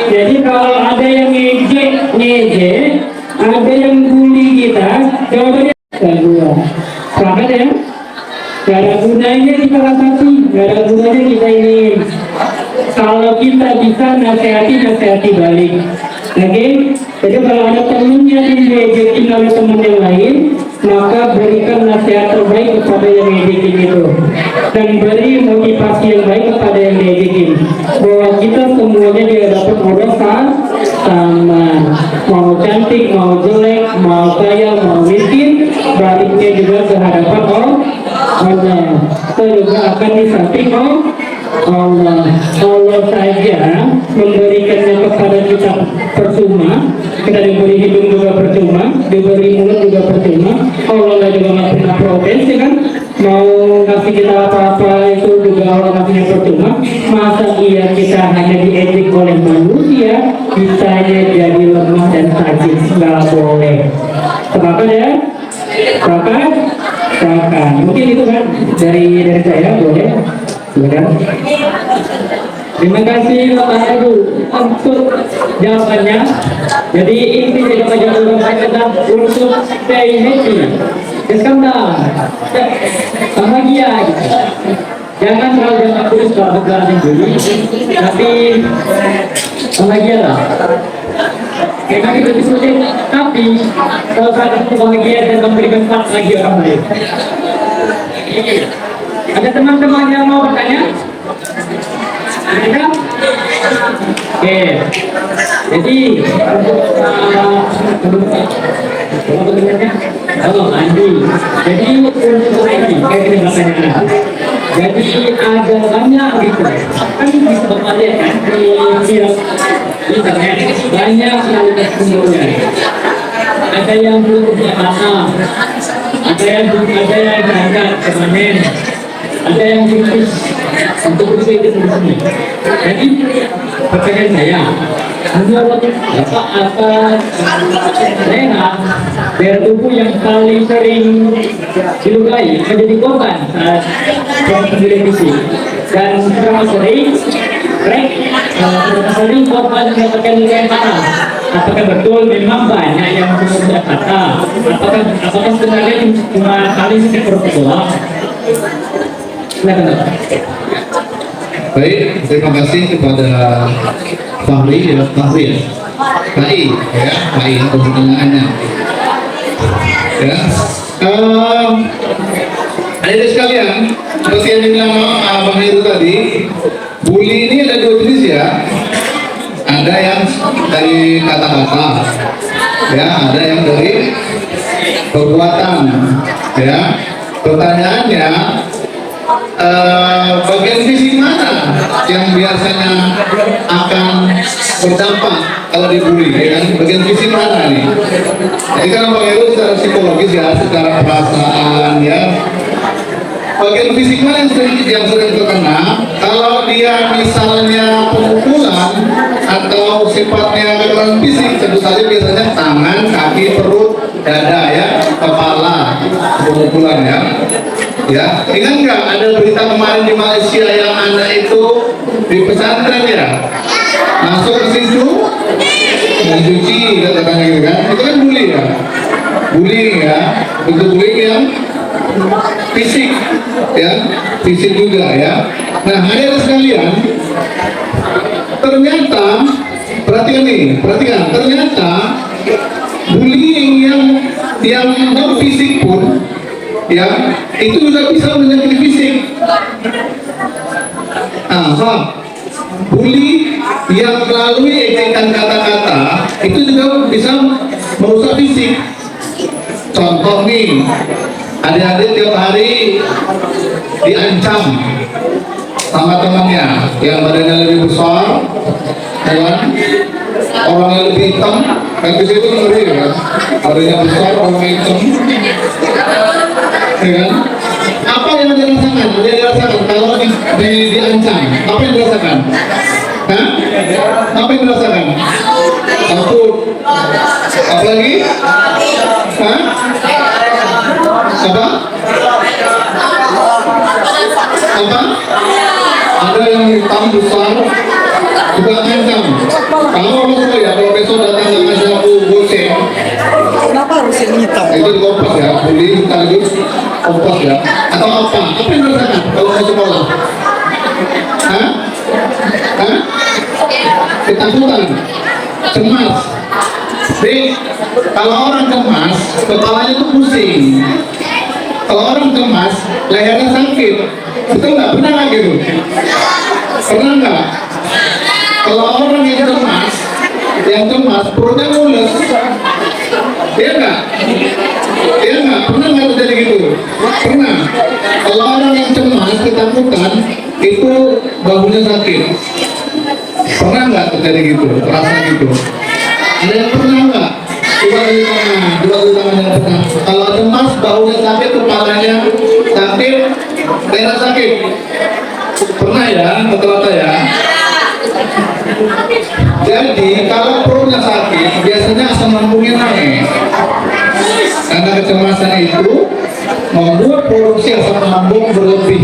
B: Jadi kalau ada yang ngejek, ada yang bully kita, jawabannya kedua. Sepakat ya? Gak ada gunanya kita latasi, gak ada gunanya kita ini. Kalau kita bisa nasihati balik. Oke? Jadi kalau ada temennya yang diejekin oleh teman yang lain, maka berikan nasihat terbaik kepada yang diejekin itu, dan beri motivasi yang baik kepada yang diejekin, bahwa kita semuanya di hadapan Allah sama, mau cantik, mau jelek, mau kaya, mau miskin, baliknya juga ke hadapan Allah. Kita juga akan disamping Allah saja memberikannya kepada kita percuma. Kita diberi hidung juga percuma, diberi mulut juga percuma. Allah juga nggak pernah protes, ya kan? Mau kasih kita apa-apa itu juga Allah kasihnya percuma. Masa iya kita hanya diejek oleh manusia, bisanya jadi lemah dan sakit? Nggak boleh. Sepakat ya? Sepakat? Mungkin itu kan dari saya, boleh. Silakan. Terima kasih Bapak Ibu untuk jawabannya. Jadi inti dari pelajaran Bapak adalah untuk stay happy, bahagia. Jangan terlalu terus kalau berjalan dulu, tapi bahagialah. Kita itu disebut, tapi kalau saat itu bahagia dan memberikan manfaat bagi orang lain. Ada teman-teman yang mau bertanya? Ada? Oke. Jadi Andi. Jadi untuk Andi, kayak gini pertanyaan. Jadi ada banyak gitu. Kan bisa Bapak lihat kan di internet banyak kualitas umurnya. Ada yang belum punya tanah, ada yang berangkat ke panen. ada yang kritis untuk kritis di sini. Jadi pertanyaan saya, menurut apa Lena dari tubuh yang paling sering dilukai menjadi korban saat proses televisi dan berapa sering sering korban mendapatkan luka fatal? Apakah betul memang banyak yang kemudian fatal? Apakah sebenarnya cuma kali sedikit berpeluang? Silakan.
C: Baik, terima kasih kepada Fahri ya, Fahri ya, untuk pertanyaannya. Ya, adik sekalian, seperti yang dibilang Bang Heru tadi, bully ini ada dua jenis ya. Ada yang dari kata-kata, ya, ada yang dari perbuatan, ya. Pertanyaannya, bagian fisik mana yang biasanya akan berdampak kalau dibully, ya kan? Bagian fisik mana nih? Jadi kan Bang Heru secara psikologis ya, secara perasaan ya, bagian fisik mana yang sering terkena? Kalau dia misalnya pemukulan atau sifatnya kekerasan fisik, tentu saja biasanya tangan, kaki, perut, dada ya, kepala, pemukulan ya. Ya, ingat nggak ada berita kemarin di Malaysia yang anak itu di pesantren ya, masuk ke situ mencuci katanya gitu kan? Itu kan bully ya, bullying ya, bentuk bullying yang fisik ya, fisik juga ya. Nah, hadirin sekalian, ternyata perhatikan, ternyata bullying yang non fisik pun ya itu juga bisa menyakiti fisik. Bully yang melalui ejekan kata-kata itu juga bisa merusak fisik. Contoh nih, adik-adik tiap hari diancam sama temannya yang badannya lebih besar, ya, orang yang lebih hitam, kan di situ ngeri ya, badannya besar, orang hitam, ya kan? Apa yang dirasakan kalau diancam? Apa yang dirasakan? Hah? Apa yang dirasakan? Takut. Apalagi? Hah? Apa? Ada yang hitam besar juga ancam. Kalau ya, kalau besok datang dengan satu goceng,
D: kenapa harus yang hitam?
C: itu di kompas ya, bully sekaligus kompas ya. Atau apa? Apa yang dirasakan kalau mau sekolah? Hah? Ketakutan, cemas. Jadi kalau orang cemas, kepalanya tuh pusing. Kalau orang cemas, lehernya sakit. Betul nggak? Pernah nggak gitu? Pernah nggak? Kalau orang yang cemas, perutnya mules. Iya nggak? Iya nggak? Pernah nggak terjadi gitu? Pernah. Kalau orang yang cemas, ketakutan, itu bahunya sakit. Pernah nggak terjadi gitu? Terasa gitu? Ada yang pernah nggak? Coba dari tangan yang pernah. Kalau cemas, bahunya sakit, kepalanya sakit, daerah sakit. Pernah ya, rata-rata ya. Jadi kalau perutnya sakit, biasanya asam lambungnya naik. Karena kecemasan itu membuat produksi asam lambung berlebih.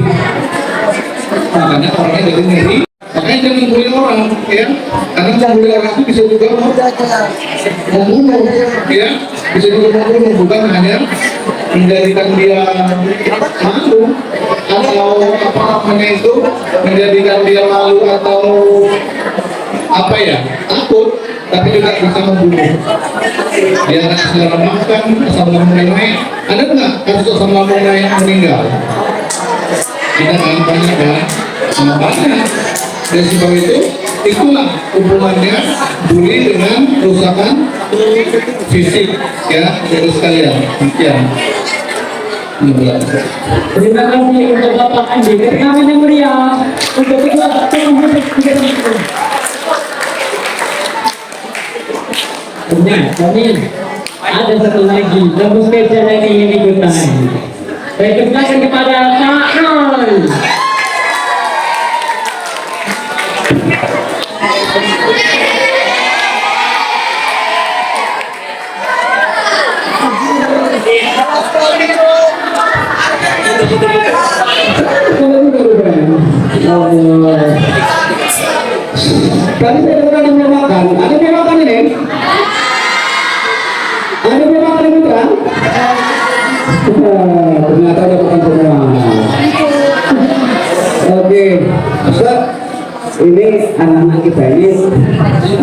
C: Makanya orangnya jadi ngeri. Makanya jangan bully orang, ya. Karena bully orang itu bisa juga membunuh, ya. Bisa juga membunuh, bukan hanya menjadikan dia malu atau apa namanya itu, menjadikan dia malu atau apa ya, takut, tapi juga bisa membunuh. Dia akan segera makan, asam lambung naik. Ada nggak kasus asam lambung naik yang meninggal? Kita kan banyak kan, sama banyak. Dan sebab itulah hubungannya bully dengan kerusakan fisik, ya, dari sekalian. Ya.
B: Terima kasih untuk Bapak Andi. Kami yang mulia untuk kedua kami ada satu lagi lagu spesial yang ingin dikutang. Baik, silakan kepada Pak Non.
C: Tadi saya dengar ada yang makan. Ada yang makan ini? Ada yang makan ini kan? Ternyata ada makan semua. Oke, Ustaz, ini anak-anak kita ini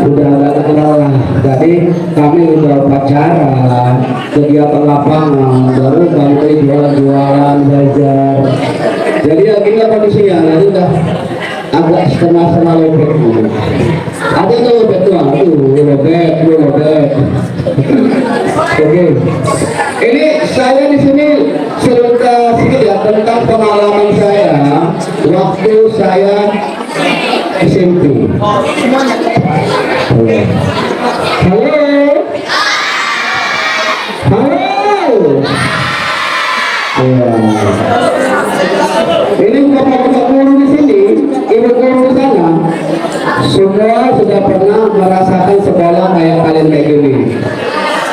C: udah agak kenal lah. Tadi kami udah pacaran, kegiatan lapangan, baru kami jualan-jualan, belajar. Jadi akhirnya kondisinya nanti udah agak setengah-setengah lobek. Ada tuh lobek tuh, lobek. Oke. Ini saya di sini cerita sedikit ya tentang pengalaman saya waktu saya SMP. Halo. Ini bapak-bapak guru di sini, ibu guru di sana, semua sudah pernah merasakan sekolah kayak kalian kayak gini.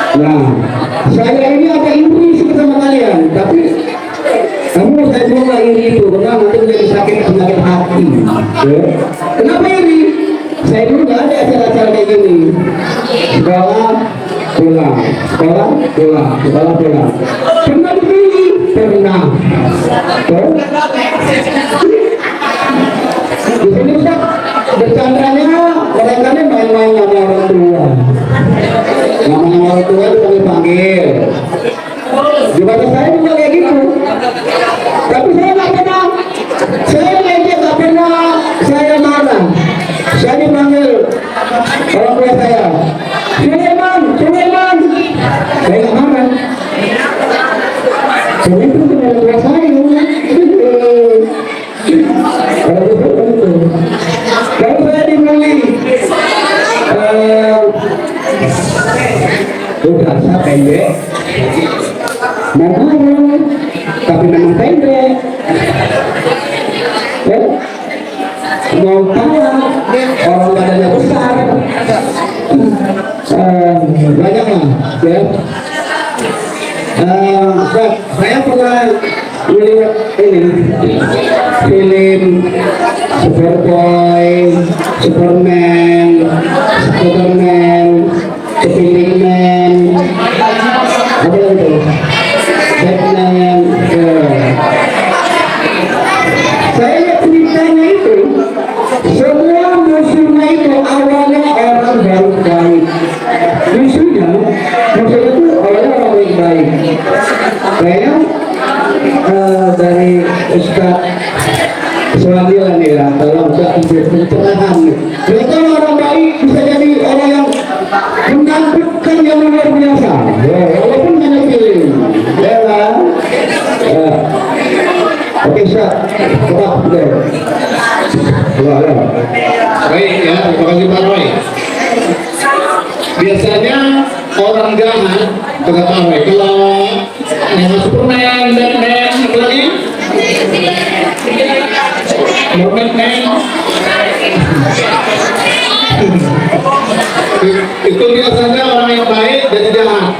C: Nah, saya ini agak iri sih sama kalian, tapi kamu saya juga nggak iri itu, karena nanti menjadi sakit penyakit hati. Ya. Kenapa iri? Saya dulu nggak ada acara-acara kayak gini. Sekolah pulang. Pernah dipilih? Pernah. Di sini Ustaz, bercandanya mereka ini main-main sama orang tua. Namanya orang tua itu kami panggil. Di mata saya juga kayak gitu. Tapi saya nggak pernah. Saya ngejek nggak pernah. Saya marah. Saya dipanggil orang tua saya. Sulaiman. Saya nggak marah. Saya itu benar tua saya. Kalau saya dibeli udah saya pendek memang tapi memang pendek ya mau orang badannya besar banyak lah ya. Saya pernah melihat ini film Superboy, Superman, Spiderman, apa itu? Batman. Saya lihat ceritanya itu, semua musuhnya itu awalnya orang baik-baik. Musuhnya itu awalnya orang baik-baik. Saya dari Ustaz Suamilan ya, dalam pencerahan. Mereka orang baik bisa jadi orang yang menakutkan yang luar biasa. Ya, walaupun hanya film. Ya kan? Oke, Ustaz. Baik ya, terima kasih Pak Roy. Biasanya orang jahat kata Pak Roy, kalau yang Superman, Batman, apa lagi? Itu biasanya orang yang baik jadi jahat,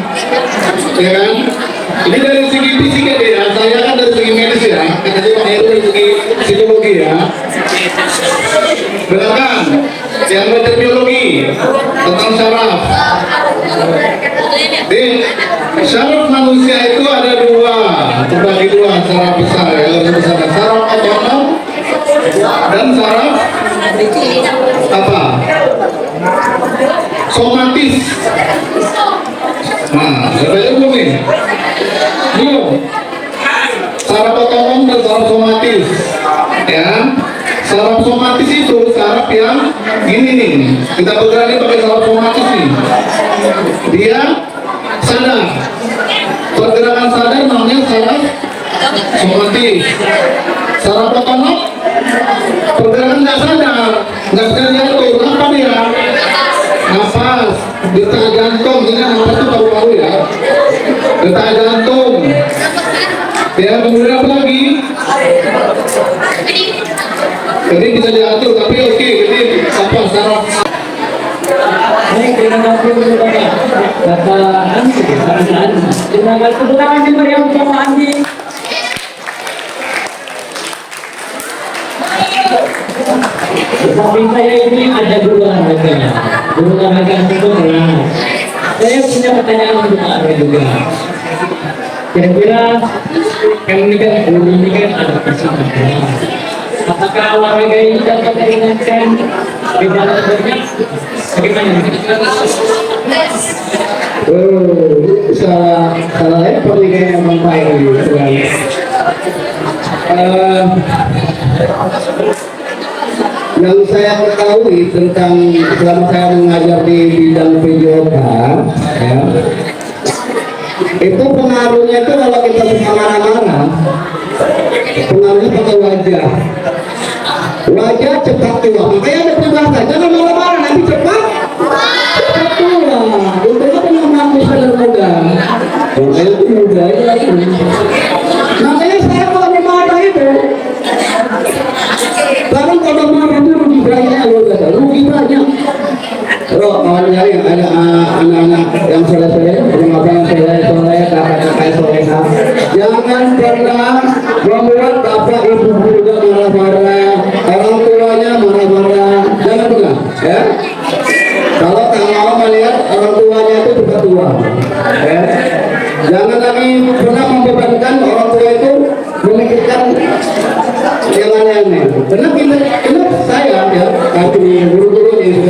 C: ya kan? Ini dari segi fisik ya, saya kan dari segi medis ya, karena Pak Heru dari segi psikologi ya. Belakang yang belajar biologi tentang saraf. Di saraf manusia itu ada dua, terbagi dua saraf besar ya, saraf otonom dan saraf apa? Somatis. Nah, sudah belum nih? Belum. Saraf otonom dan saraf somatis. Ya, saraf somatis itu saraf yang gini nih. Kita bergerak pakai saraf somatis nih. Dia sadar. Pergerakan sadar namanya saraf somatis. Saraf otonom pergerakan nggak sadar, nggak sadar jatuh. Apa dia? Nafas, detak jantung, ini nafas itu paru-paru ya. Detak jantung, Ya, kemudian apa lagi? Jadi bisa diatur, tapi oke, jadi apa secara
A: Baik, terima kasih untuk Bapak Andi. Terima kasih untuk Andi Maria Bapak Andi. Di samping saya ini ada guru olahraganya. Guru olahraga itu benar. Saya punya pertanyaan untuk Anda juga. Kira-kira kan ini kan guru ini kan ada kesempatan. Apakah olahraga ini dapat meringankan beban bebannya? Bagaimana?
C: salah ekor nih kayaknya Bang Pai gitu kan. Yang saya ketahui tentang selama saya mengajar di bidang PJOK, ya, itu pengaruhnya itu kalau kita suka marah-marah, pengaruhnya pada wajah. Wajah cepat tua, makanya ada peribahasa, jangan marah-marah nanti cepat tua. Untungnya punya mampu sadar muda, makanya itu muda itu. Makanya saya kalau marah itu, kalau marah itu rugi banyak, rugi banyak. Kalau nyari ada anak-anak yang soleh-soleh, rumah yang soleh-soleh, kakak-kakak soleh, jangan pernah membuat bapak ibu juga marah-marah, orang tuanya marah-marah, jangan pernah, ya. Kalau tak mau melihat orang tuanya itu cepat tua, ya. Jangan lagi pernah membebankan orang tua itu memikirkan yang aneh-aneh. Benar saya ya, tapi guru-guru yang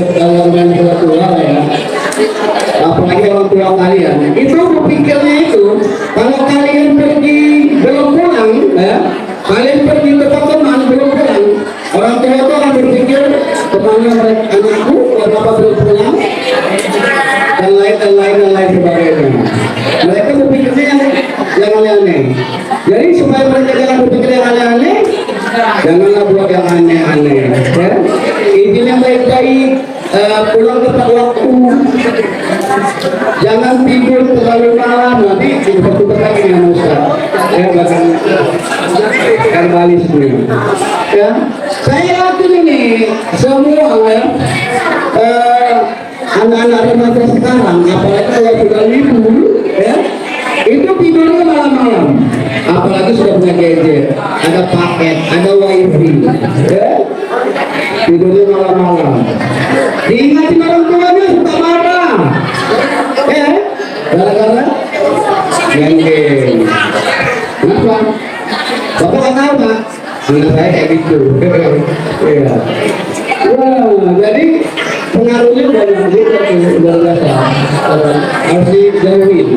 C: sudah tua ya, apalagi orang tua kalian, itu berpikirnya itu kalau kalian pergi belum pulang, ya, kalian pergi ke teman belum pulang, orang tua itu akan berpikir kemana anakku, kenapa belum pulang, dan lain sebagainya. Mereka berpikirnya yang aneh-aneh. Jadi supaya mereka jangan berpikir yang aneh-aneh, janganlah buat yang aneh-aneh, ya. Izin yang baik-baik, pulang tepat waktu, jangan tidur terlalu malam, nanti ditukar lagi dengan Ustaz, ya, bahkan verbalisme, ya. Saya yakin ini semua, ya, anak-anak remaja sekarang, apalagi kalau sudah libur, ya, itu tidurnya malam-malam, apalagi sudah punya gadget, ada paket, ada wifi, ya, tidurnya malam-malam. Diingatin orang tuanya suka marah, ya, gara-gara game. Kenapa? Bapak kan tahu Pak, anak saya kayak gitu. Ya. Wah, jadi pengaruhnya banyak juga luar biasa, harus dijauhin.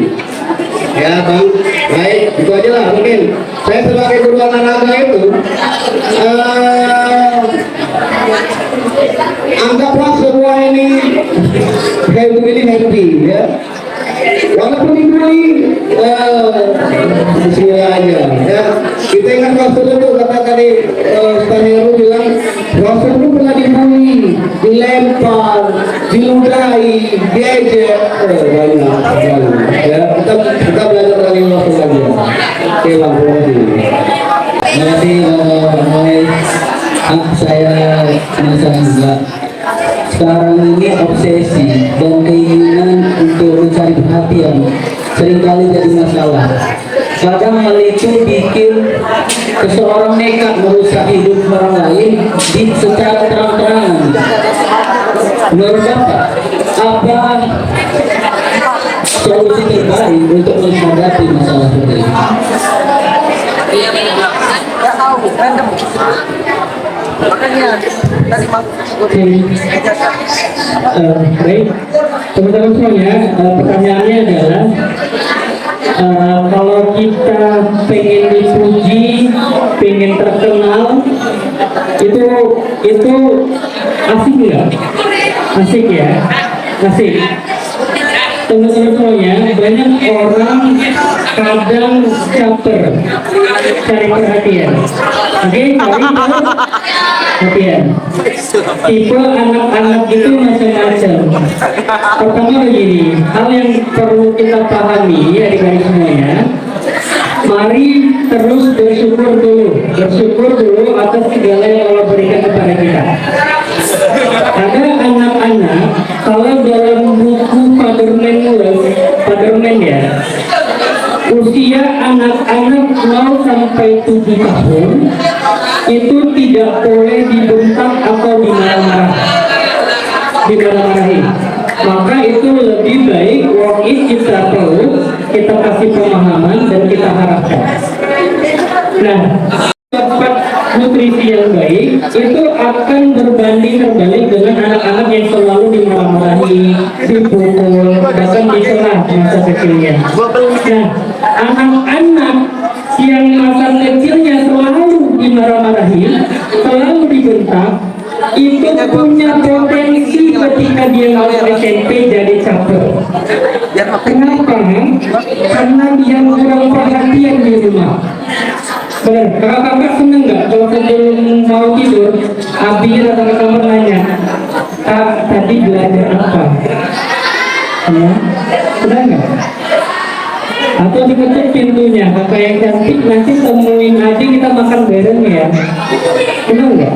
C: Ya Bang, baik, itu aja lah mungkin. Saya sebagai guru olahraga itu, anggaplah semua ini kayak begini happy, ya. Walaupun dibeli, bismillah aja, ya. Kita ingat Rasul itu kata tadi, Ustaz Heru bilang, Rasul itu pernah dibully, dilempar, diludahi, diejek, banyak. Ya, kita belajar dari Rasul lagi. Oke, Bang, terima kasih.
A: Saya penasaran juga. Sekarang ini obsesi dan keinginan untuk mencari perhatian seringkali jadi masalah. Kadang hal itu bikin seseorang nekat merusak hidup orang lain secara terang-terangan. Menurut Bapak, apa solusi terbaik untuk menghadapi masalah seperti ini?
D: Makanya tadi
B: baik, teman-teman semuanya, pertanyaannya adalah kalau kita pengen dipuji, pengen terkenal, itu asik nggak? Asik ya, asik. Teman-teman semuanya, banyak orang kadang caper cari perhatian. Oke, cari perhatian. Tipe anak-anak itu macam-macam. Pertama begini, hal yang perlu kita pahami ya di garis semuanya. Mari terus bersyukur dulu atas segala yang Allah berikan kepada kita. Ada anak-anak, kalau dalam buku Fatherman ya, usia anak-anak 0 sampai 7 tahun itu tidak boleh dibentak atau dimarah-marahi. Maka itu lebih baik kita perlu kita kasih pemahaman dan kita harapkan. Nah, dapat nutrisi yang baik itu akan berbanding terbalik dengan anak-anak yang selalu dimarah-marahi, dipukul, bahkan dicelah masa kecilnya. Nah, anak-anak yang masa kecilnya selalu dimarah-marahi, selalu dibentak, itu punya potensi ketika dia masuk SMP jadi caper. Kenapa? Karena dia kurang perhatian di rumah. Benar, kakak-kakak seneng nggak kalau sebelum mau tidur, abinya datang ke kamar nanya, "Kak, tadi belajar apa?" Ya, seneng nggak? Atau diketuk pintunya, kakak yang cantik, nanti temuin aja kita makan bareng ya. Seneng nggak?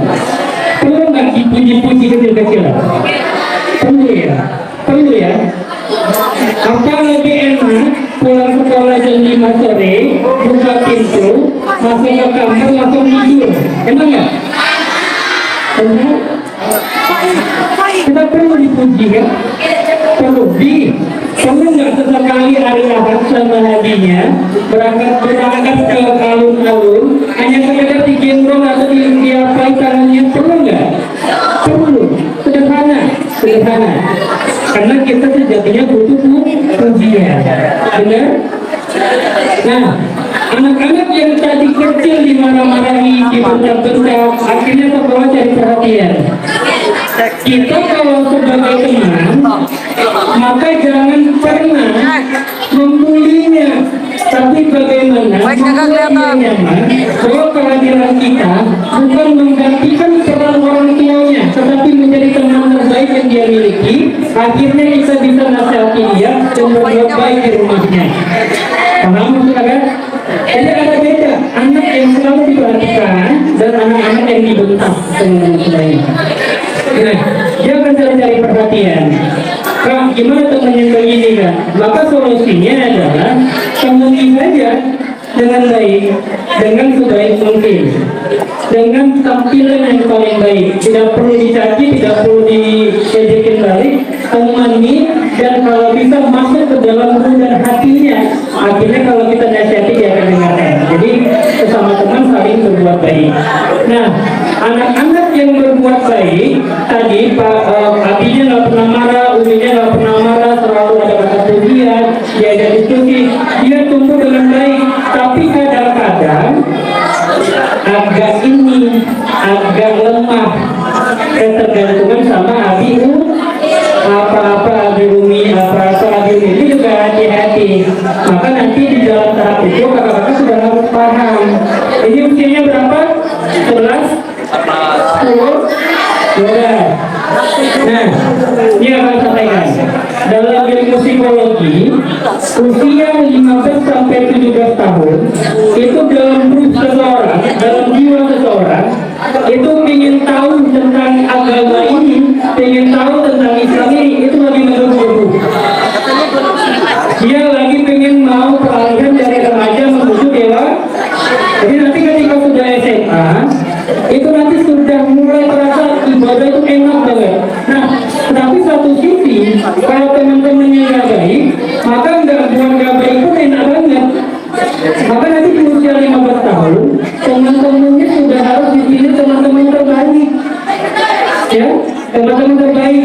B: Perlu nggak dipuji-puji kecil-kecilan? Perlu ya. Apa lebih enak pulang sekolah jam 5 sore, buka pintu, masuk ke kamar, langsung tidur? Enak nggak? Kita perlu dipuji kan? Perlu nggak sesekali hari Ahad sama hadinya berangkat ke alun-alun hanya sekedar digendong atau diapain tangannya? Perlu nggak? Perlu. Sederhana. Karena kita sejatinya butuh pujian. Benar? Nah, anak-anak yang tadi kecil dimarah-marahi, dibentak-bentak, akhirnya sekolah cari perhatian. Kita kalau sebagai teman, maka jangan pernah membulinya. Tapi bagaimana membuatnya nyaman bahwa kehadiran kita bukan menggantikan peran orang tuanya, tetapi menjadi teman terbaik yang dia miliki. Akhirnya kita bisa nasihati dia dan berbuat baik di rumahnya. Paham maksudnya kan? Jadi ada beda anak yang selalu diperhatikan dan anak-anak yang dibentak semuanya. Nah, dia akan cari perhatian. Kak, gimana teman yang begini kan? Maka solusinya adalah temui saja dengan baik, dengan sebaik mungkin, dengan tampilan yang paling baik. Tidak perlu dicaci, tidak perlu dijejekin balik, temani, dan kalau bisa masuk ke dalam ruh dan hatinya. Akhirnya kalau kita nasihati dia akan dengarkan. Jadi sesama teman saling berbuat baik. Nah, anak-anak yang berbuat baik tadi Pak abinya nggak pernah marah, uminya nggak pernah marah, selalu ada kata pujian, dia ada diskusi, dia tumbuh dengan baik. Tapi kadang-kadang agak lemah, ketergantungan sama abi apa-apa abi umi ini juga hati-hati. Maka nanti di dalam tahap itu kakak-kakak sudah harus paham. Ini usianya berapa? 11? 10? 12. Nah, ini akan sampaikan. Dalam ilmu psikologi, usia 15 sampai 17 tahun itu dalam ruh seseorang, dalam jiwa seseorang itu ingin tahu tentang agama ini, ingin tahu tentang Islam ini, itu lagi menurut. Dia lagi pengen mau peralihan dari remaja menuju dewa. Jadi nanti ketika sudah SMA, itu nanti sudah mulai terasa ibadah itu enak banget. Nah, tapi satu sisi, kalau teman-temannya nggak baik, maka nggak baik pun enak banget. Maka nanti di usia 15 tahun, teman-temannya sudah harus dipilih teman-teman terbaik. Ya, teman-teman terbaik.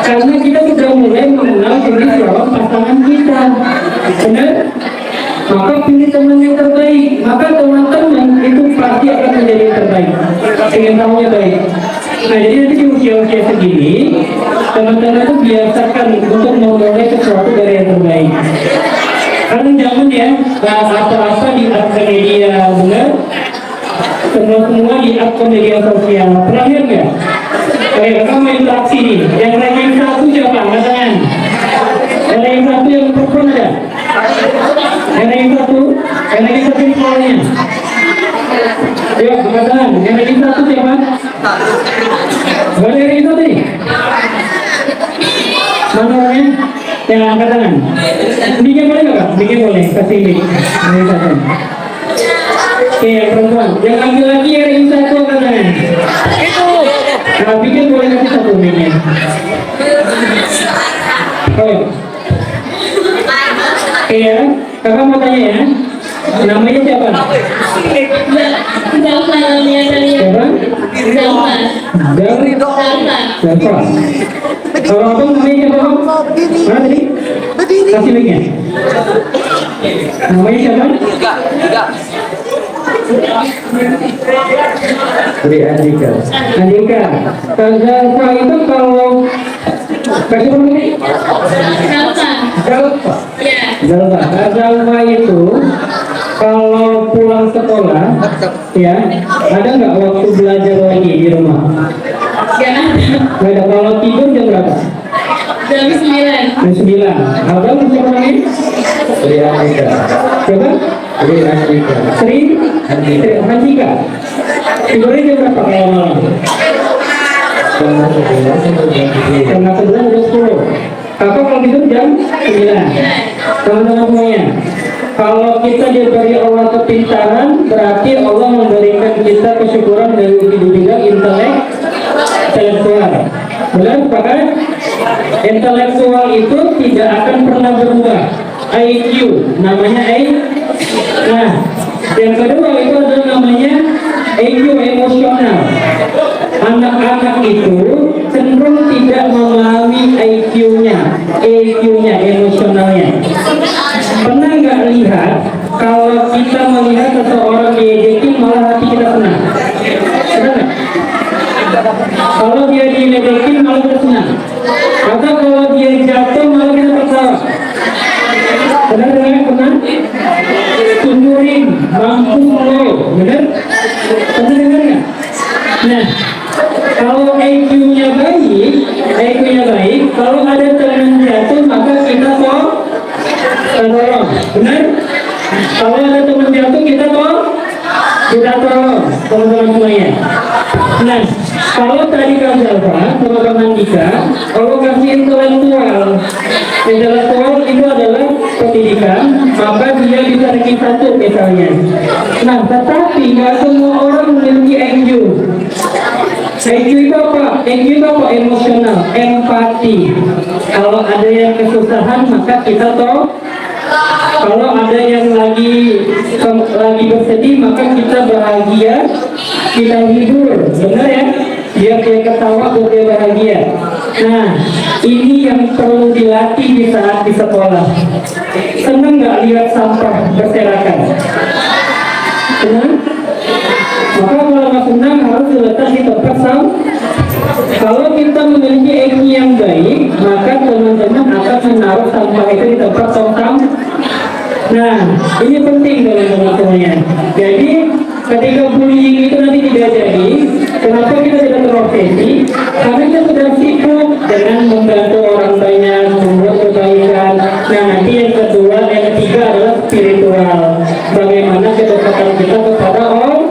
B: Karena kita sudah mulai mengenal jenis lawan pasangan kita. Benar? Maka pilih teman yang terbaik. Maka teman-teman itu pasti akan menjadi yang terbaik. Ingin tahunya baik. Nah, jadi nanti di usia-usia segini, teman-teman itu biasakan untuk memulai sesuatu dari yang terbaik. Karena zaman ya, apa-apa di up ke media, benar? Semua di up ke media sosial. Terakhir nggak? Oke, kakak mau interaksi nih. Yang ranking 1 siapa? Angkat tangan. Yang ranking 1 yang perform ada? Yang ranking 1? Yang ranking 1 sekolahnya? Boleh dari itu tadi? Mana orangnya? Yang angkat tangan. Diknya boleh nggak Kak? Diknya boleh, kasih mic. Ini satu. Oke, yang perempuan. Yang laki-laki yang satu angkat tangan. Nah, bikin boleh kasih satu mic-nya. Oh. Oke ya, kakak mau tanya ya. Namanya siapa?
E: Zalfa namanya tadi.
B: Siapa?
E: Zalfa.
B: Zalfa. Zalfa. Kalau abang namanya siapa bang? Mana tadi? Kasih mic-nya. Namanya siapa? Dari Andika. Andika. Kak Zalfa itu kalau kasih apa nih?
E: Zalfa.
B: Zalfa.
E: Ya.
B: Zalfa. Kak Zalfa itu kalau pulang sekolah, ya, ada nggak waktu belajar lagi di rumah?
E: Gak ada.
B: Nggak ada. Kalau tidur jam berapa?
E: Jam 9.
B: Jam 9. Abang siapa namanya? Sri Andika. Siapa? Sri Andika. Sri Andika. Tidurnya jam berapa kalau malam? Setengah 11 jam 10. Kakak kalau tidur jam 9. Teman-teman semuanya, kalau kita diberi Allah kepintaran, berarti Allah memberikan kita kesyukuran dari bidang intelektual. Benar, sepakat? Intelektual itu tidak akan pernah berubah. IQ, namanya IQ. Nah, yang kedua itu adalah namanya IQ emosional. Anak-anak itu cenderung tidak mengalami EQ-nya, emosionalnya. Pernah nggak lihat kalau kita melihat seseorang diledekin malah hati kita senang? Pernah nggak? Kalau dia diledekin malah kita senang. Atau kalau dia jatuh malah kita tertawa. Benar nggak? Pernah? Tunjurin, mampu lo, benar? Pernah dengar nggak? Nah, kalau IQ-nya baik, kalau ada teman jatuh maka kita tolong, benar? Kalau ada teman jatuh kita tolong, teman-teman semuanya. Nah, kalau tadi Kak Zalfa, teman-teman Andika, kalau kasih intelektual itu adalah pendidikan, maka dia bisa ranking 1 misalnya. Nah, tetapi nggak semua orang memiliki IQ. IQ itu apa? IQ itu apa? Emosional, empati. Kalau ada yang kesusahan maka kita tahu. Kalau ada yang lagi bersedih maka kita bahagia, kita hibur, benar ya? Biar dia ketawa, biar dia bahagia. Nah, ini yang perlu dilatih di saat di sekolah. Senang nggak lihat sampah berserakan? Senang? Maka kalau nggak senang harus diletak di tempat sampah. Kalau kita memiliki IQ yang baik, maka teman-teman akan menaruh sampah itu di tempat sampah. Nah, ini penting teman-teman semuanya. Jadi ketika bullying itu nanti tidak jadi, kenapa kita tidak terobsesi? Karena kita sudah sibuk dengan membantu orang banyak, membuat kebaikan. Nah, nanti yang kedua, yang ketiga adalah spiritual. Bagaimana kedekatan kita kepada Allah.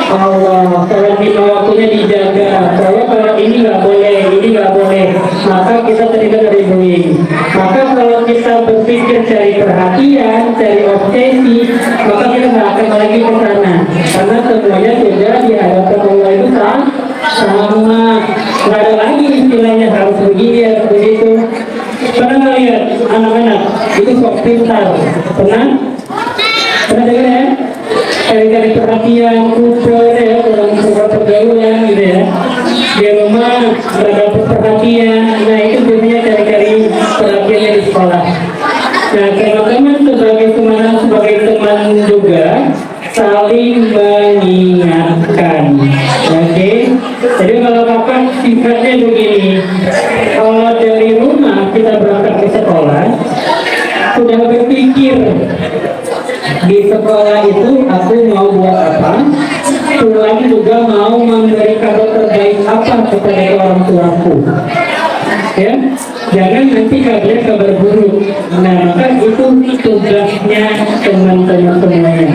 B: Kalau kita waktunya dijaga, kalau ini nggak boleh, maka kita terhindar dari bullying. Maka kalau kita berpikir cari perhatian, cari obsesi, maka kita nggak akan lagi ke sana, karena semuanya sudah dihadapkan Allah itu sama, nggak ada lagi istilahnya harus begini, harus begitu. Pernah nggak lihat anak-anak itu sok pintar? Pernah dengar ya? Cari-cari perhatian, kuper ya, dalam sebuah pergaulan gitu ya. Di rumah nggak dapat perhatian, nah itu biasanya cari-cari perhatiannya di sekolah. Nah, teman-teman sebagai teman juga saling mengingatkan. Oke? Jadi kalau kakak sifatnya begini, kalau dari rumah kita berangkat ke sekolah, sudah berpikir di sekolah itu aku mau buat apa, pulang juga mau memberi kabar terbaik apa kepada orang tuaku, ya, jangan nanti kabarnya kabar buruk. Nah, maka itu tugasnya teman-teman semuanya.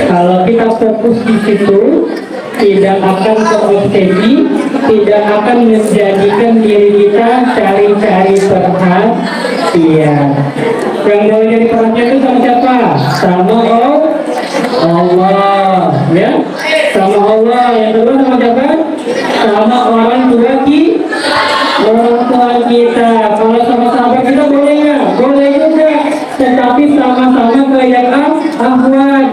B: Kalau kita fokus fokus di situ, tidak akan terobsesi, tidak akan menjadikan diri kita cari-cari perhatian. Yang mau jadi perhatian itu sama siapa? Sama Allah, ya, sama Allah. Yang kedua sama siapa? Sama orang tua kita. Kalau sama sahabat kita boleh nggak? Boleh juga. Tetapi sama-sama kayak akhwat.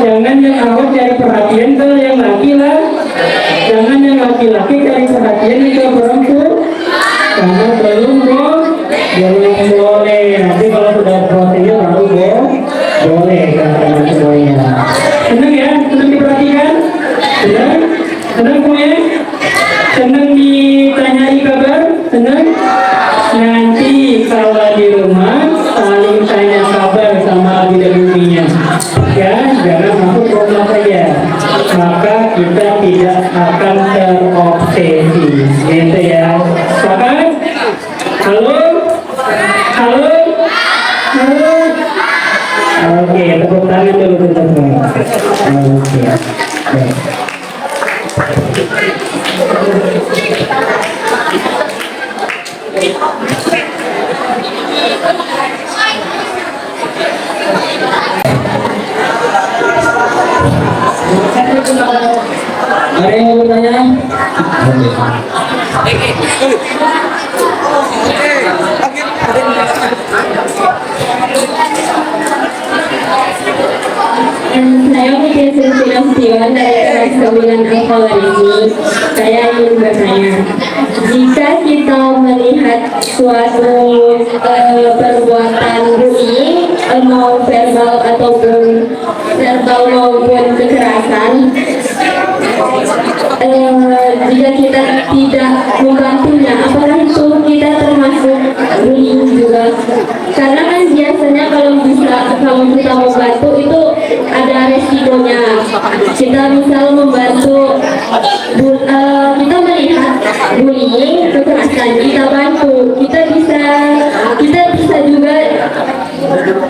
B: Jangan yang akhwat cari perhatian ke yang laki lah. Jangan yang laki-laki cari perhatian ke perempuan. Karena belum boleh. Nanti kalau sudah prosesnya baru boleh teman-teman semuanya. Senang ya? Senang diperhatikan? Senang? Senang semuanya? Senang ditanyai kabar? Senang? Nanti kalau di rumah saling tanya kabar sama adik dan ibunya. Ya, jangan masuk rumah saja. Maka kita tidak akan terobsesi. Gitu ya. Sepakat? Halo? Halo? Halo? Oke, tepuk tangan dulu teman-teman. Oke.
A: Ada yang mau bertanya?
E: Saya Mungkin Sulfian dari kelas 9 Ekol ini. Saya ingin bertanya, jika kita melihat suatu perbuatan bullying, mau verbal ataupun kekerasan, jika kita tidak membantunya, apakah itu kita termasuk bullying juga? Karena kan biasanya kalau kita membantu itu ada resikonya. Kita misal membantu, kita melihat bullying, kekerasan, kita bantu, kita bisa juga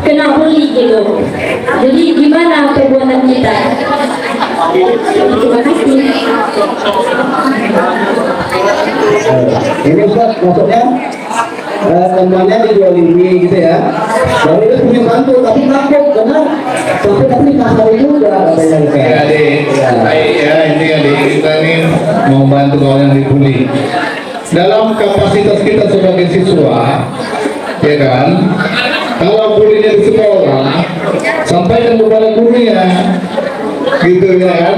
E: kena bully gitu. Jadi gimana perbuatan kita? Terima kasih.
C: Ini Ustaz, maksudnya temannya dizolimi gitu ya. Lalu itu punya bantu tapi takut karena takut pasti kasar juga katanya. Ya adik, baik ya, ini adik kita nih mau bantu orang yang dibully. Dalam kapasitas kita sebagai siswa, ya kan, kalau bulinya di sekolah, sampaikan kepada gurunya, gitu ya kan.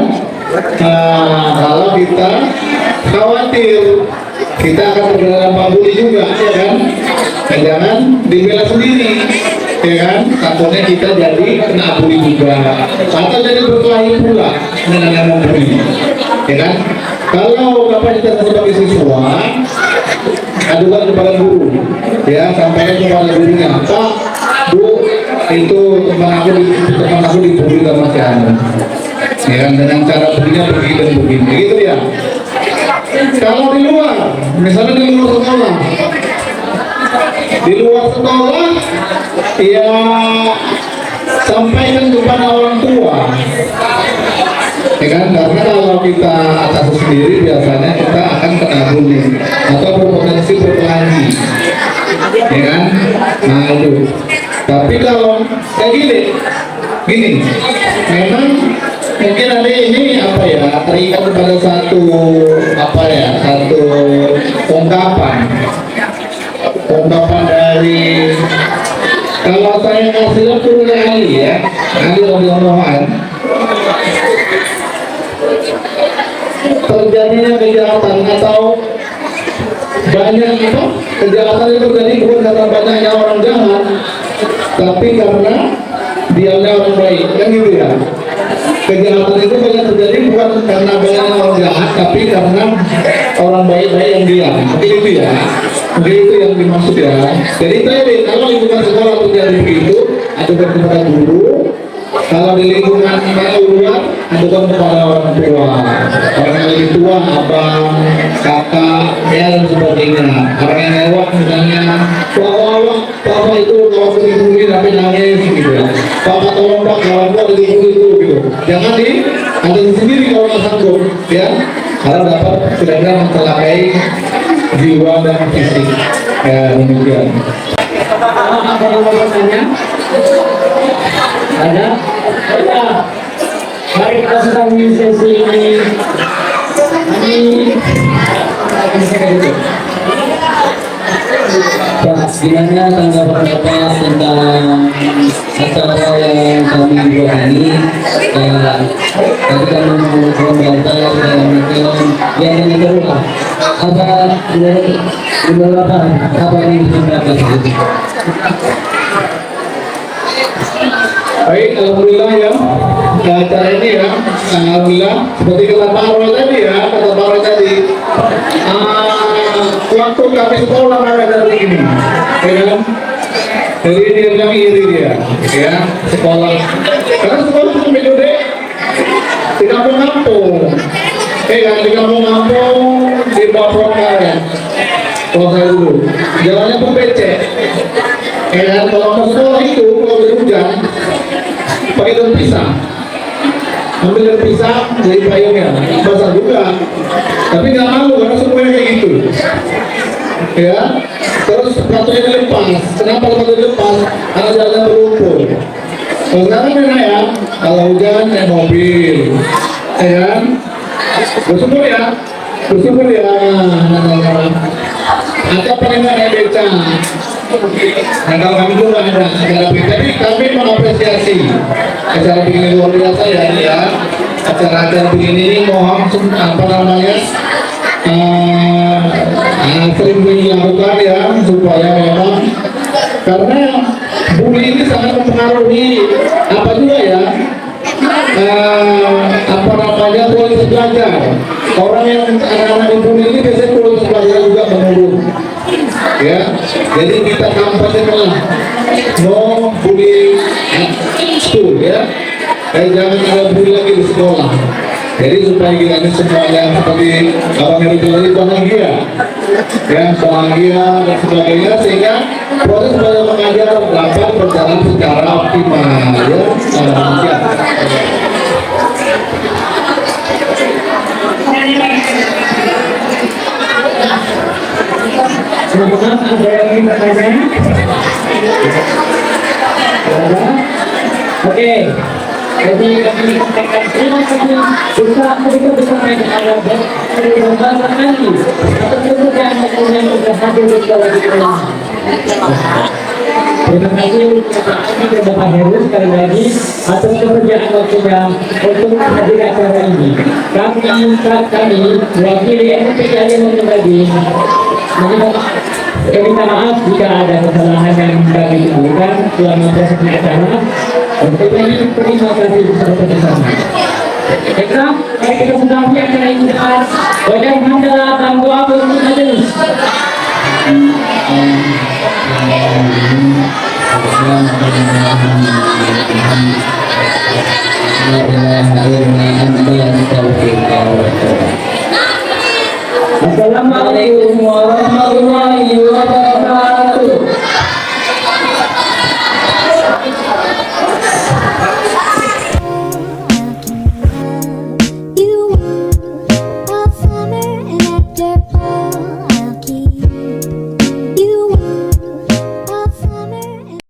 C: Kalau kita khawatir kita akan terkena Pak Budi juga, ya kan? Dan jangan dibela sendiri, ya kan? Takutnya kita jadi kena bully juga, atau jadi berkelahi pula dengan yang membuli, ya kan? Kalau kapasitas sebagai siswa, adukan kepada guru, ya, sampaikan kepada gurunya, Pak, Bu, itu teman aku dibully sama si Anu, ya kan? Dengan cara bulinya begini dan begini, gitu ya. Kalau di luar, misalnya di luar sekolah, ya sampaikan kepada orang tua, ya kan? Karena kalau kita atas sendiri biasanya kita akan kena bullying atau berpotensi berkelahi, ya kan? Nah itu. Tapi kalau kayak gini, memang mungkin ada ini apa ya, terikat kepada satu ungkapan dari, kalau saya ngasih turun Ali ya, Ali radhiyallahu anhu, terjadinya kejahatan atau banyak kejahatan itu terjadi bukan karena banyaknya orang jahat, tapi karena diamnya orang baik, kan gitu ya. Kejahatan itu banyak terjadi bukan karena banyaknya orang jahat, tapi karena orang baik-baik yang diam. Mungkin itu ya, mungkin itu yang dimaksud ya. Jadi tadi kalau lingkungan sekolah terjadi begitu, adukan kepada guru. Kalau di lingkungan luar, adukan kepada orang tua, orang yang lebih tua, abang, kakak, ya dan sebagainya. Orang yang lewat misalnya, Papa itu kalau dibully tapi nangis gitu ya. Papa tolong Pak, kawan gua dibully itu gitu. jangan diatasi sendiri kalau nggak sanggup, ya, karena dapat kira-kira mencelakai jiwa dan fisik. Ya, demikian.
B: Ada yang mau bertanya? Ada? Ya. Mari kita sedang sesi ini.
A: Pak, gimana tanggapan Bapak tentang acara yang kami buat ini? Tadi kan mengumpulkan data dan yang seru lah. Apa apa yang disampaikan itu?
C: Baik, alhamdulillah ya. Acara ini ya, alhamdulillah seperti kata Pak Roy tadi ya, waktu kami sekolah ada begini, ya kan? Jadi dia bilang iri dia, ya sekolah. Karena sekolah itu metode di kampung-kampung, kan di kampung-kampung di bawah program. Kalau saya dulu, jalannya pun becek. Ya, kalau mau sekolah itu kalau udah hujan, pakai daun pisang, ambil daun pisang dari payungnya, basah juga. Tapi nggak malu karena semuanya kayak gitu. Ya, terus sepatunya dilepas. Kenapa sepatu dilepas? Karena jalan berlumpur. Kalau sekarang mana ya? Kalau hujan naik mobil, ya kan? Bersumur ya, atau paling nggak naik beca. Nah, kalau kami juga ada acara begini, tapi kami mengapresiasi acara begini luar biasa ya. Acara-acara begini ini mohon apa namanya sering dilakukan ya, supaya memang karena bully ini sangat mempengaruhi apa juga ya, apa namanya kualitas belajar. Orang yang anak-anak dibully ini biasanya kualitas belajar juga menurun. Ya, jadi kita kampanyekan no bully school ya, jangan ada bully lagi di sekolah. Jadi supaya kita ini semuanya seperti Abang Heri tadi bahagia, ya bahagia dan sebagainya, sehingga proses belajar mengajar dapat berjalan secara optimal ya. Demikian.
B: Semoga ada yang ingin bertanya. Oke, jadi kami sampaikan terima kasih bisa main ayat dan pembahasan nanti atas kemudian yang sudah hadir di sekolah kita. Terima kasih kepada Bapak Heru sekali lagi atas kepercayaan waktunya untuk hadir acara ini. Kami wakili MPK yang membagi. Kami minta maaf jika ada kesalahan yang kami temukan selama proses acara. Untuk ini terima kasih bersama-sama. Baiklah, mari kita sedang acara ini depan. Wajah Hamdalah tangguh apa untuk hadir. Assalamualaikum warahmatullahi wabarakatuh.